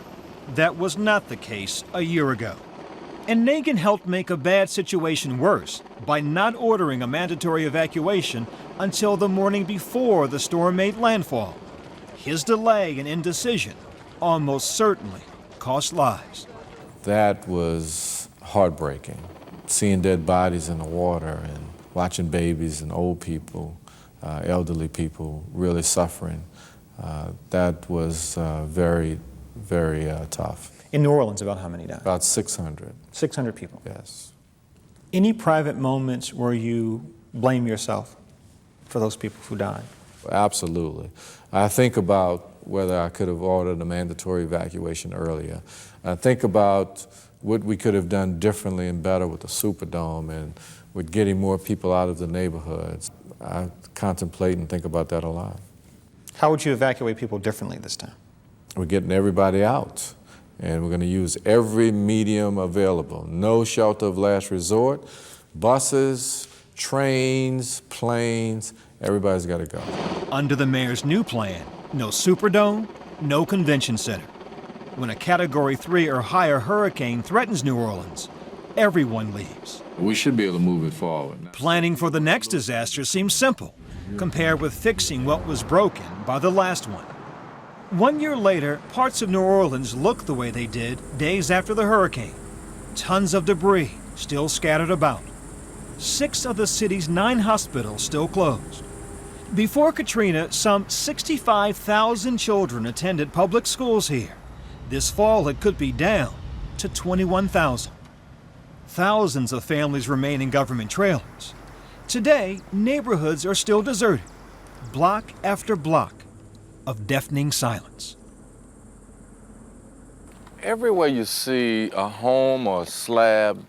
that was not the case a year ago. And Nagin helped make a bad situation worse by not ordering a mandatory evacuation until the morning before the storm made landfall. His delay and indecision almost certainly cost lives. That was heartbreaking. Seeing dead bodies in the water and watching babies and old people, elderly people really suffering. That was very, very tough. In New Orleans, about how many died? About 600. 600 people? Yes. Any private moments where you blame yourself for those people who died? Absolutely. I think about whether I could have ordered a mandatory evacuation earlier. I think about what we could have done differently and better with the Superdome and with getting more people out of the neighborhoods. I contemplate and think about that a lot. How would you evacuate people differently this time? We're getting everybody out, and we're going to use every medium available. No shelter of last resort, buses, trains, planes, everybody's got to go. Under the mayor's new plan, no Superdome, no convention center. When a Category 3 or higher hurricane threatens New Orleans, everyone leaves. We should be able to move it forward. Planning for the next disaster seems simple, compared with fixing what was broken by the last one. 1 year later, parts of New Orleans look the way they did days after the hurricane. Tons of debris still scattered about. 6 of the city's 9 hospitals still closed. Before Katrina, some 65,000 children attended public schools here. This fall, it could be down to 21,000. Thousands of families remain in government trailers. Today, neighborhoods are still deserted, block after block of deafening silence. Everywhere you see a home or a slab,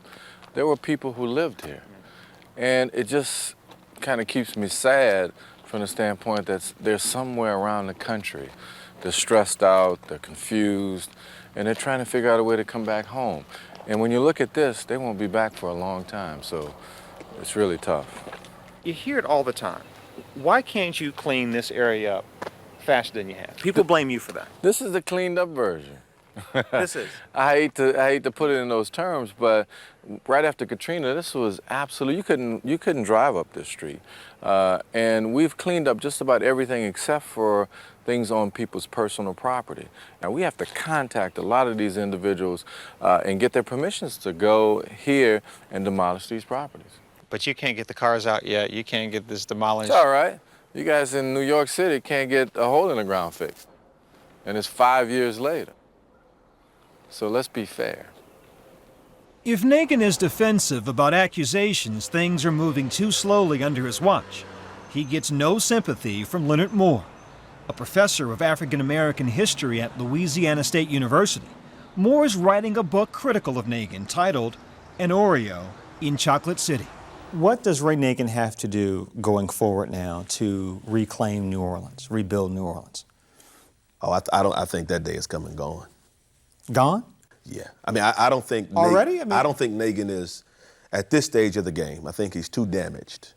there were people who lived here. And it just kind of keeps me sad from the standpoint that they're somewhere around the country. They're stressed out, they're confused, and they're trying to figure out a way to come back home. And when you look at this, they won't be back for a long time, so it's really tough. You hear it all the time. Why can't you clean this area up faster than you have? People blame you for that. This is the cleaned up version. This is. I hate to put it in those terms, but right after Katrina, this was absolute. You couldn't drive up this street, and we've cleaned up just about everything except for things on people's personal property. Now we have to contact a lot of these individuals and get their permissions to go here and demolish these properties. But you can't get the cars out yet. You can't get this demolished. It's all right. You guys in New York City can't get a hole in the ground fixed, and it's 5 years later. So let's be fair. If Nagin is defensive about accusations things are moving too slowly under his watch, he gets no sympathy from Leonard Moore, a professor of African American history at Louisiana State University. Moore is writing a book critical of Nagin titled An Oreo in Chocolate City. What does Ray Nagin have to do going forward now to reclaim New Orleans, rebuild New Orleans? Oh, I think that day is come and gone. Gone? Yeah. I mean, I don't think already. I don't think Nagin is At this stage of the game, I think he's too damaged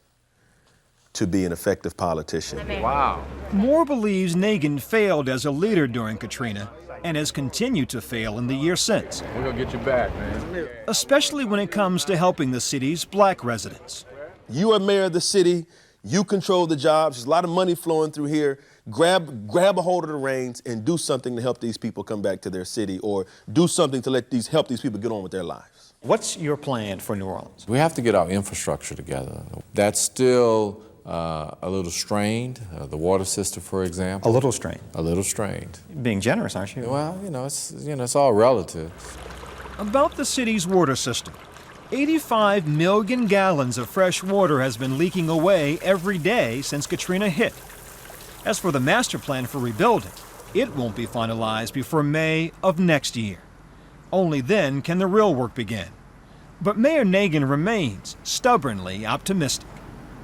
to be an effective politician. Wow. Moore believes Nagin failed as a leader during Katrina and has continued to fail in the year since. We're gonna get you back, man. Especially when it comes to helping the city's black residents. You are mayor of the city, you control the jobs, there's a lot of money flowing through here. Grab a hold of the reins and do something to help these people come back to their city, or do something to help these people get on with their lives. What's your plan for New Orleans? We have to get our infrastructure together. That's still a little strained. The water system, for example. A little strained. A little strained. Being generous, aren't you? Well, it's all relative. About the city's water system. 85 million gallons of fresh water has been leaking away every day since Katrina hit. As for the master plan for rebuilding, it won't be finalized before May of next year. Only then can the real work begin. But Mayor Nagin remains stubbornly optimistic.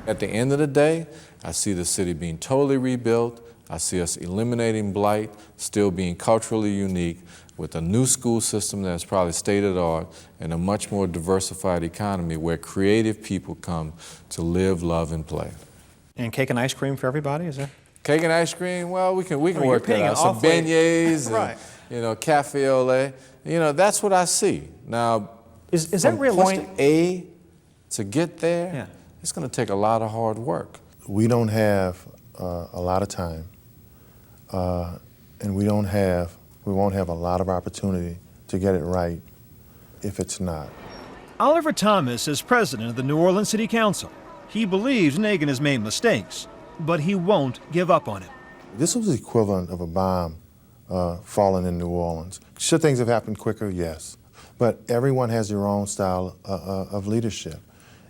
At the end of the day, I see the city being totally rebuilt. I see us eliminating blight, still being culturally unique, with a new school system that's probably state-of-the-art, and a much more diversified economy where creative people come to live, love, and play. And cake and ice cream for everybody, is there? Cake and ice cream, well, we can you're work that paying out. Some awfully- beignets, Right. and, cafe au lait. That's what I see. Now, is that from realistic? point A to get there, it's going to take a lot of hard work. We don't have a lot of time, and we won't have a lot of opportunity to get it right if it's not. Oliver Thomas is president of the New Orleans City Council. He believes Nagin has made mistakes, but he won't give up on him. This was the equivalent of a bomb falling in New Orleans. Should things have happened quicker? Yes. But everyone has their own style of leadership.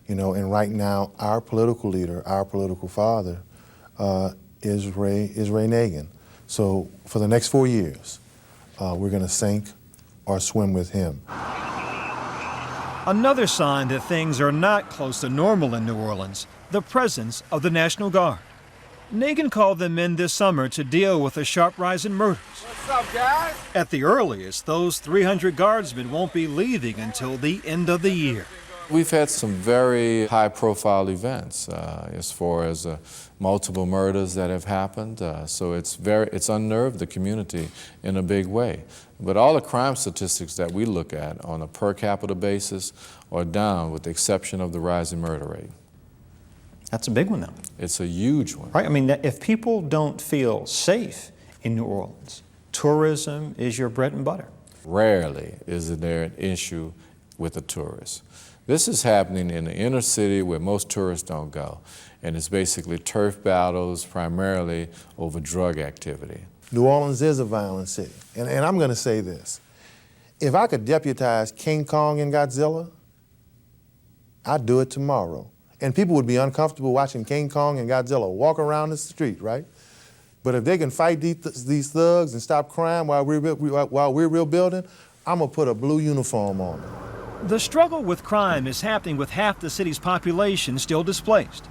And right now, our political leader, our political father, is Ray Nagin. So for the next 4 years, we're going to sink or swim with him. Another sign that things are not close to normal in New Orleans, the presence of the National Guard. Nagin called them in this summer to deal with a sharp rise in murders. What's up, guys? At the earliest, those 300 guardsmen won't be leaving until the end of the year. We've had some very high-profile events as far as multiple murders that have happened. So it's unnerved the community in a big way. But all the crime statistics that we look at on a per capita basis are down, with the exception of the rising murder rate. That's a big one, though. It's a huge one. Right? I mean, if people don't feel safe in New Orleans, tourism is your bread and butter. Rarely is there an issue with the tourists. This is happening in the inner city where most tourists don't go, and it's basically turf battles primarily over drug activity. New Orleans is a violent city, and I'm going to say this. If I could deputize King Kong and Godzilla, I'd do it tomorrow. And people would be uncomfortable watching King Kong and Godzilla walk around the street, right? But if they can fight these thugs and stop crime while we're rebuilding, I'm going to put a blue uniform on them. The struggle with crime is happening with half the city's population still displaced.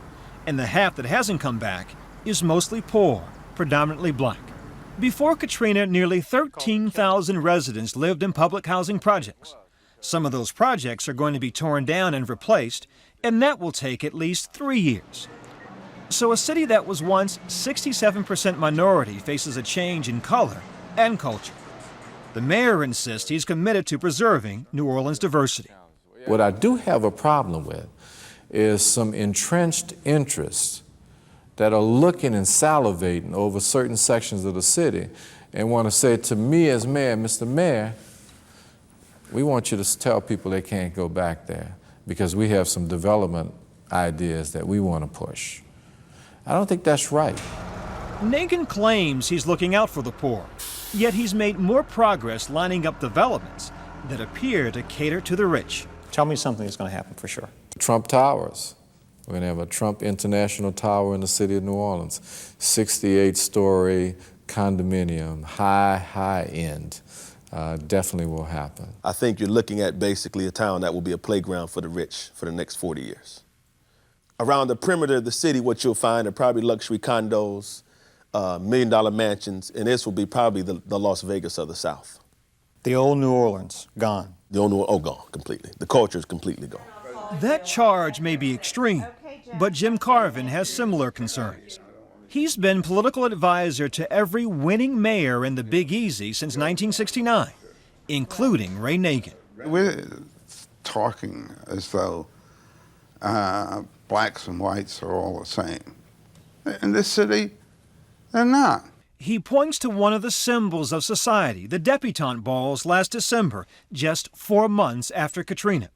And the half that hasn't come back is mostly poor, predominantly black. Before Katrina, nearly 13,000 residents lived in public housing projects. Some of those projects are going to be torn down and replaced, and that will take at least 3 years. So a city that was once 67% minority faces a change in color and culture. The mayor insists he's committed to preserving New Orleans' diversity. What I do have a problem with is some entrenched interests that are looking and salivating over certain sections of the city and want to say to me as mayor, Mr. Mayor, we want you to tell people they can't go back there because we have some development ideas that we want to push. I don't think that's right. Nagin claims he's looking out for the poor, yet he's made more progress lining up developments that appear to cater to the rich. Tell me something that's going to happen for sure. Trump Towers. We're going to have a Trump International Tower in the city of New Orleans. 68-story condominium, high end. Definitely will happen. I think you're looking at basically a town that will be a playground for the rich for the next 40 years. Around the perimeter of the city, what you'll find are probably luxury condos, million-dollar mansions, and this will be probably the Las Vegas of the South. The old New Orleans, gone. The old New Orleans, gone completely. The culture is completely gone. That charge may be extreme, but Jim Carvin has similar concerns. He's been political advisor to every winning mayor in the Big Easy since 1969, including Ray Nagin. We're talking as though blacks and whites are all the same. In this city, they're not. He points to one of the symbols of society, the debutante balls last December, just 4 months after Katrina.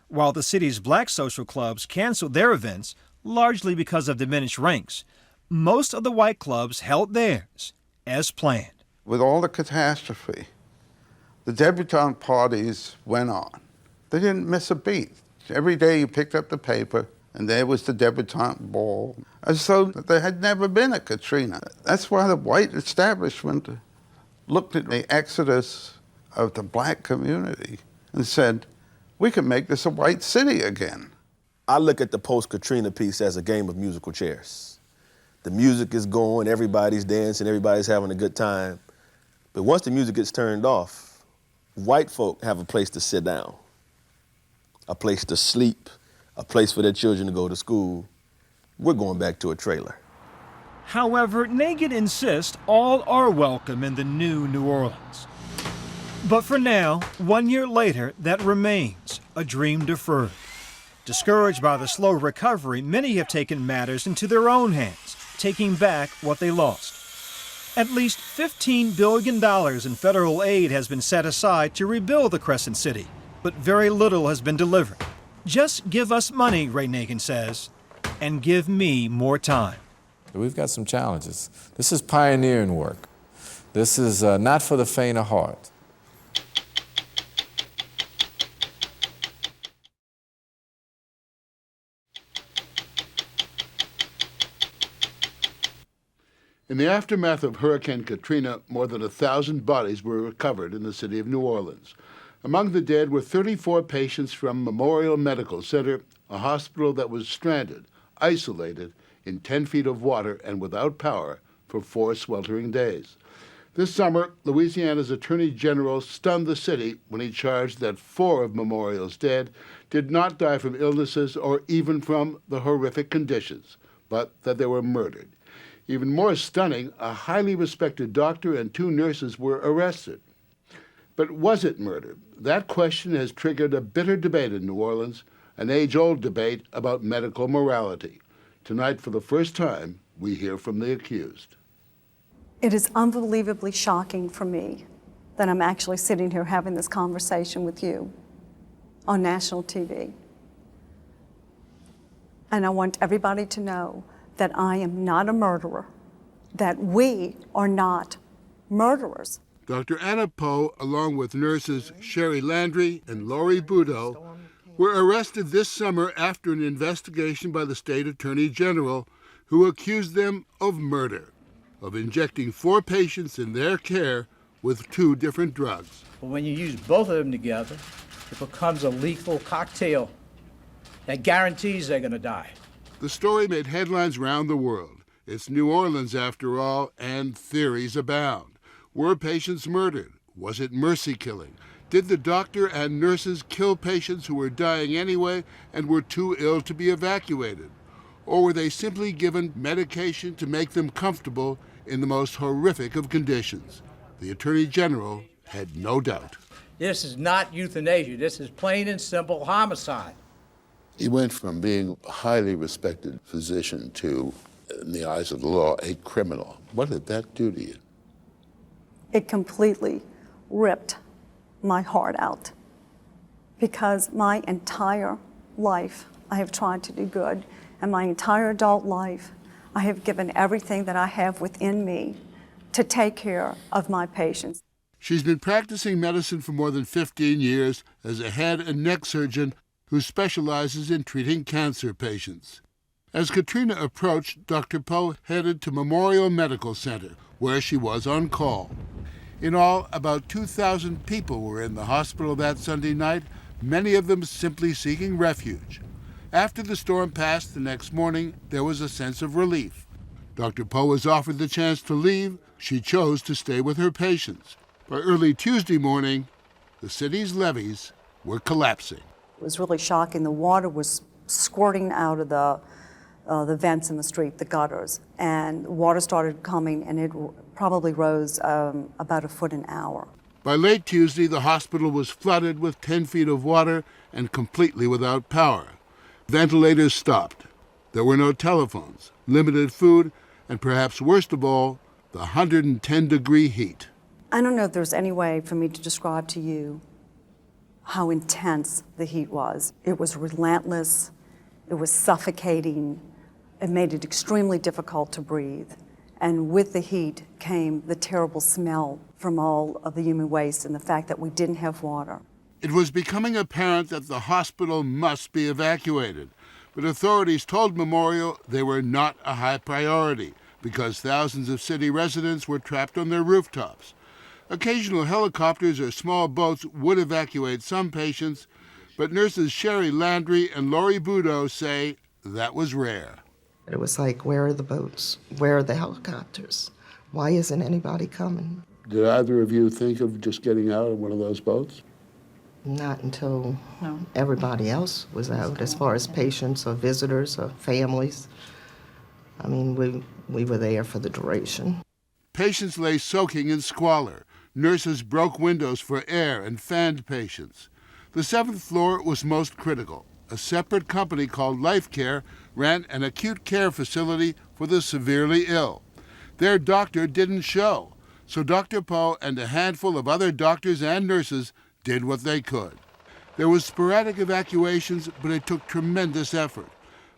While the city's black social clubs canceled their events, largely because of diminished ranks, most of the white clubs held theirs as planned. With all the catastrophe, the debutante parties went on. They didn't miss a beat. Every day you picked up the paper, and there was the debutante ball, as though there had never been a Katrina. That's why the white establishment looked at the exodus of the black community and said, we can make this a white city again. I look at the post-Katrina piece as a game of musical chairs. The music is going, everybody's dancing, everybody's having a good time. But once the music gets turned off, white folk have a place to sit down, a place to sleep, a place for their children to go to school. We're going back to a trailer. However, Nagin insists all are welcome in the new New Orleans. But for now, 1 year later, that remains a dream deferred. Discouraged by the slow recovery, many have taken matters into their own hands, taking back what they lost. At least $15 billion in federal aid has been set aside to rebuild the Crescent City, but very little has been delivered. Just give us money, Ray Nagin says, and give me more time. We've got some challenges. This is pioneering work. This is not for the faint of heart. In the aftermath of Hurricane Katrina, more than 1,000 bodies were recovered in the city of New Orleans. Among the dead were 34 patients from Memorial Medical Center, a hospital that was stranded, isolated, in 10 feet of water and without power for 4 sweltering days. This summer, Louisiana's Attorney General stunned the city when he charged that 4 of Memorial's dead did not die from illnesses or even from the horrific conditions, but that they were murdered. Even more stunning, a highly respected doctor and 2 nurses were arrested. But was it murder? That question has triggered a bitter debate in New Orleans, an age-old debate about medical morality. Tonight, for the first time, we hear from the accused. It is unbelievably shocking for me that I'm actually sitting here having this conversation with you on national TV. And I want everybody to know that I am not a murderer, that we are not murderers. Dr. Anna Poe, along with nurses Cheri Landry and Lori Budo, were arrested this summer after an investigation by the state attorney general, who accused them of murder, of injecting 4 patients in their care with 2 different drugs. But when you use both of them together, it becomes a lethal cocktail that guarantees they're going to die. The story made headlines around the world. It's New Orleans, after all, and theories abound. Were patients murdered? Was it mercy killing? Did the doctor and nurses kill patients who were dying anyway and were too ill to be evacuated? Or were they simply given medication to make them comfortable in the most horrific of conditions? The Attorney General had no doubt. This is not euthanasia. This is plain and simple homicide. He went from being a highly respected physician to, in the eyes of the law, a criminal. What did that do to you? It completely ripped my heart out, because my entire life I have tried to do good, and my entire adult life I have given everything that I have within me to take care of my patients. She's been practicing medicine for more than 15 years as a head and neck surgeon who specializes in treating cancer patients. As Katrina approached, Dr. Poe headed to Memorial Medical Center, where she was on call. In all, about 2,000 people were in the hospital that Sunday night, many of them simply seeking refuge. After the storm passed the next morning, there was a sense of relief. Dr. Poe was offered the chance to leave. She chose to stay with her patients. By early Tuesday morning, the city's levees were collapsing. It was really shocking. The water was squirting out of the vents in the street, the gutters, and water started coming, and it probably rose about a foot an hour. By late Tuesday, the hospital was flooded with 10 feet of water and completely without power. Ventilators stopped. There were no telephones, limited food, and perhaps worst of all, the 110-degree heat. I don't know if there's any way for me to describe to you how intense the heat was. It was relentless. It was suffocating. It made it extremely difficult to breathe. And with the heat came the terrible smell from all of the human waste and the fact that we didn't have water. It was becoming apparent that the hospital must be evacuated, but authorities told Memorial they were not a high priority because thousands of city residents were trapped on their rooftops. Occasional helicopters or small boats would evacuate some patients, but nurses Cheri, Landry, and Budo say that was rare. It was like, where are the boats? Where are the helicopters? Why isn't anybody coming? Did either of you think of just getting out of one of those boats? Not until everybody else was out, as far as patients or visitors or families. I mean, we were there for the duration. Patients lay soaking in squalor. Nurses broke windows for air and fanned patients. The 7th floor was most critical. A separate company called Life Care ran an acute care facility for the severely ill. Their doctor didn't show, so Dr. Poe and a handful of other doctors and nurses did what they could. There was sporadic evacuations, but it took tremendous effort.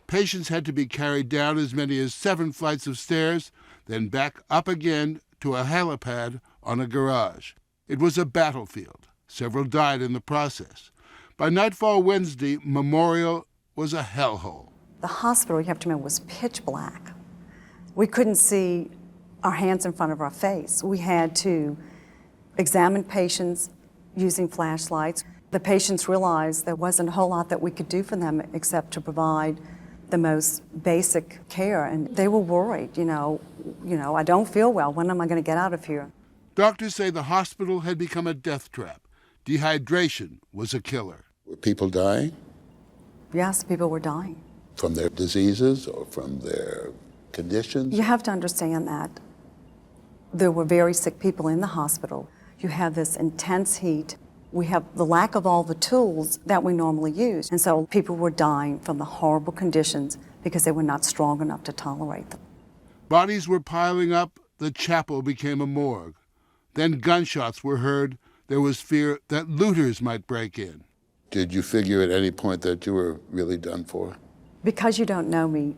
Patients had to be carried down as many as 7 flights of stairs, then back up again to a helipad on a garage. It was a battlefield. Several died in the process. By nightfall Wednesday, Memorial was a hellhole. The hospital, you have to remember, was pitch black. We couldn't see our hands in front of our face. We had to examine patients using flashlights. The patients realized there wasn't a whole lot that we could do for them except to provide the most basic care, and they were worried, you know, I don't feel well, when am I going to get out of here? Doctors say the hospital had become a death trap. Dehydration was a killer. Were people dying? Yes, people were dying. From their diseases or from their conditions? You have to understand that there were very sick people in the hospital. You have this intense heat. We have the lack of all the tools that we normally use. And so people were dying from the horrible conditions because they were not strong enough to tolerate them. Bodies were piling up. The chapel became a morgue. Then gunshots were heard. There was fear that looters might break in. Did you figure at any point that you were really done for? Because you don't know me,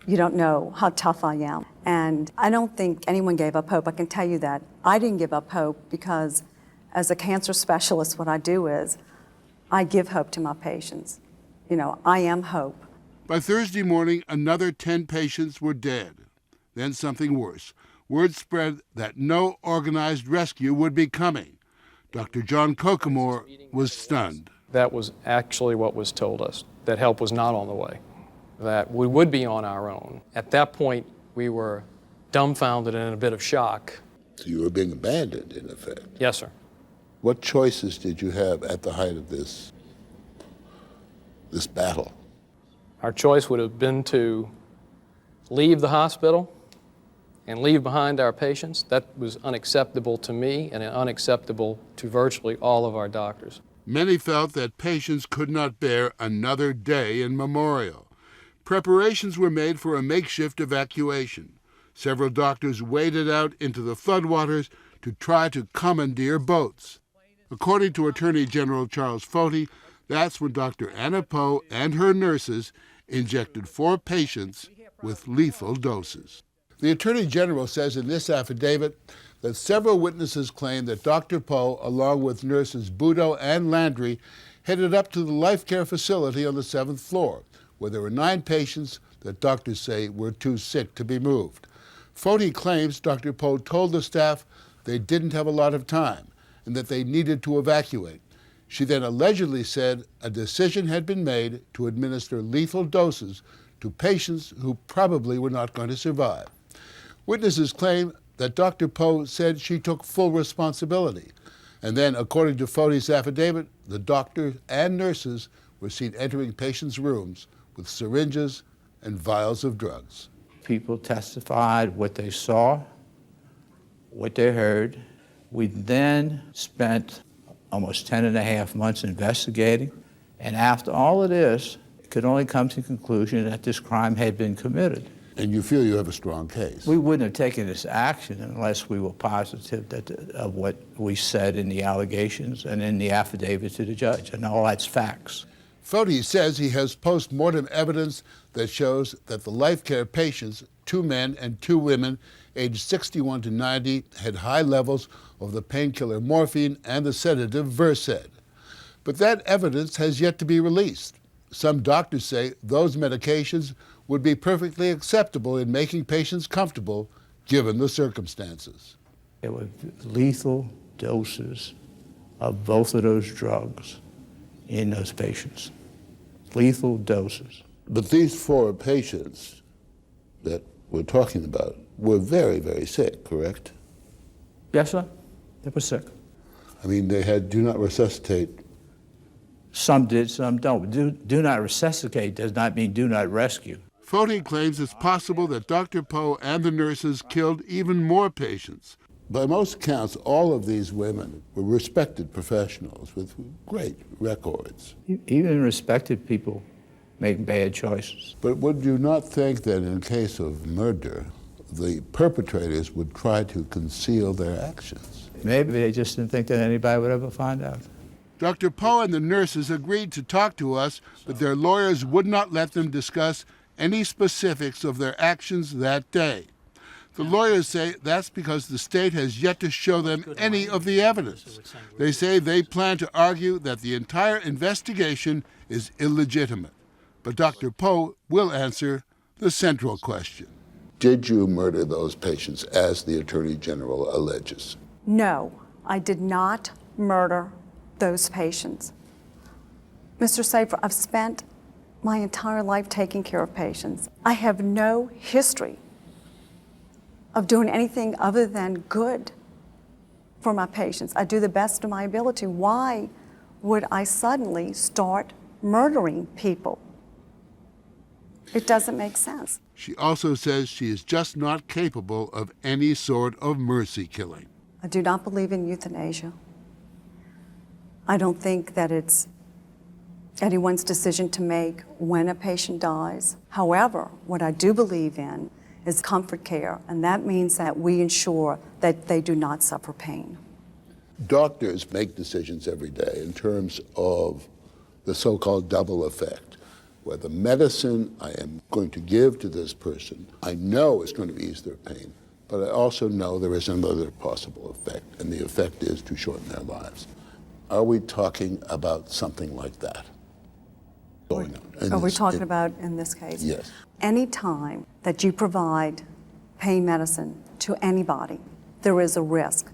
you don't know how tough I am. And I don't think anyone gave up hope. I can tell you that. I didn't give up hope because as a cancer specialist, what I do is I give hope to my patients. You know, I am hope. By Thursday morning, another 10 patients were dead. Then something worse. Word spread that no organized rescue would be coming. Dr. John Kokomore was stunned. That was actually what was told us, that help was not on the way, that we would be on our own. At that point, we were dumbfounded and in a bit of shock. So you were being abandoned, in effect? Yes, sir. What choices did you have at the height of this battle? Our choice would have been to leave the hospital and leave behind our patients. That was unacceptable to me and unacceptable to virtually all of our doctors. Many felt that patients could not bear another day in Memorial. Preparations were made for a makeshift evacuation. Several doctors waded out into the floodwaters to try to commandeer boats. According to Attorney General Charles Foti, that's when Dr. Anna Poe and her nurses injected 4 patients with lethal doses. The Attorney General says in this affidavit that several witnesses claim that Dr. Poe, along with nurses Budo and Landry, headed up to the life care facility on the 7th floor, where there were 9 patients that doctors say were too sick to be moved. Foti claims Dr. Poe told the staff they didn't have a lot of time and that they needed to evacuate. She then allegedly said a decision had been made to administer lethal doses to patients who probably were not going to survive. Witnesses claim that Dr. Poe said she took full responsibility. And then, according to Foti's affidavit, the doctors and nurses were seen entering patients' rooms with syringes and vials of drugs. People testified what they saw, what they heard. We then spent almost 10.5 months investigating, and after all of this, it could only come to the conclusion that this crime had been committed. And you feel you have a strong case? We wouldn't have taken this action unless we were positive of what we said in the allegations and in the affidavit to the judge, and all that's facts. Foti says he has post-mortem evidence that shows that the life care patients, 2 men and 2 women, aged 61 to 90, had high levels of the painkiller morphine and the sedative Versed. But that evidence has yet to be released. Some doctors say those medications would be perfectly acceptable in making patients comfortable given the circumstances. There were lethal doses of both of those drugs in those patients. Lethal doses. But these 4 patients that we're talking about were very, very sick, correct? Yes, sir. They were sick. I mean, they had do not resuscitate. Some did, some don't. Do not resuscitate does not mean do not rescue. Foti claims it's possible that Dr. Poe and the nurses killed even more patients. By most accounts, all of these women were respected professionals with great records. Even respected people make bad choices. But would you not think that in case of murder, the perpetrators would try to conceal their actions? Maybe they just didn't think that anybody would ever find out. Dr. Poe and the nurses agreed to talk to us, but their lawyers would not let them discuss any specifics of their actions that day. The lawyers say that's because the state has yet to show them any of the evidence. They say they plan to argue that the entire investigation is illegitimate. But Dr. Poe will answer the central question. Did you murder those patients as the Attorney General alleges? No, I did not murder those patients. Mr. Safer, I've spent my entire life taking care of patients. I have no history of doing anything other than good for my patients. I do the best of my ability. Why would I suddenly start murdering people? It doesn't make sense. She also says she is just not capable of any sort of mercy killing. I do not believe in euthanasia. I don't think that it's anyone's decision to make when a patient dies. However, what I do believe in is comfort care, and that means that we ensure that they do not suffer pain. Doctors make decisions every day in terms of the so-called double effect, where the medicine I am going to give to this person, I know is going to ease their pain, but I also know there is another possible effect, and the effect is to shorten their lives. Are we talking about something like that going on? Are we talking about in this case? Yes. Any time that you provide pain medicine to anybody, there is a risk.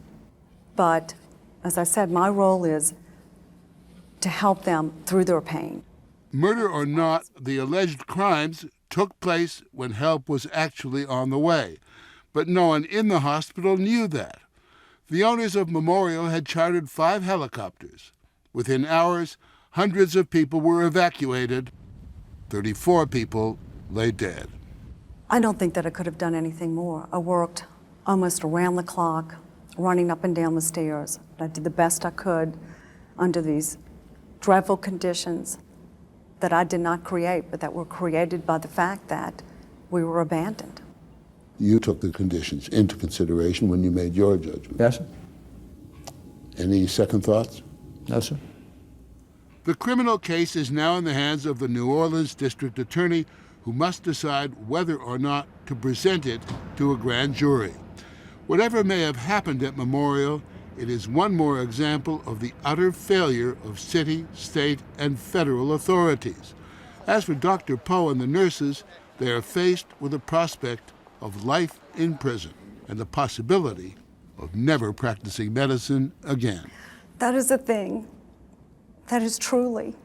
But as I said, my role is to help them through their pain. Murder or not, the alleged crimes took place when help was actually on the way. But no one in the hospital knew that. The owners of Memorial had chartered 5 helicopters. Within hours, hundreds of people were evacuated. 34 people lay dead. I don't think that I could have done anything more. I worked almost around the clock, running up and down the stairs. I did the best I could under these dreadful conditions that I did not create, but that were created by the fact that we were abandoned. You took the conditions into consideration when you made your judgment? Yes, sir. Any second thoughts? No, sir. The criminal case is now in the hands of the New Orleans District Attorney, who must decide whether or not to present it to a grand jury. Whatever may have happened at Memorial, it is one more example of the utter failure of city, state, and federal authorities. As for Dr. Poe and the nurses, they are faced with the prospect of life in prison and the possibility of never practicing medicine again. That is the thing that is truly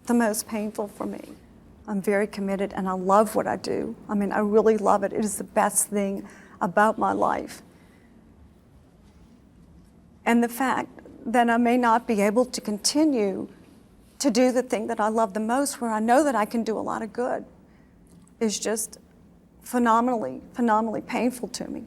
the most painful for me. I'm very committed and I love what I do. I mean, I really love it. It is the best thing about my life. And the fact that I may not be able to continue to do the thing that I love the most, where I know that I can do a lot of good, is just phenomenally, phenomenally painful to me.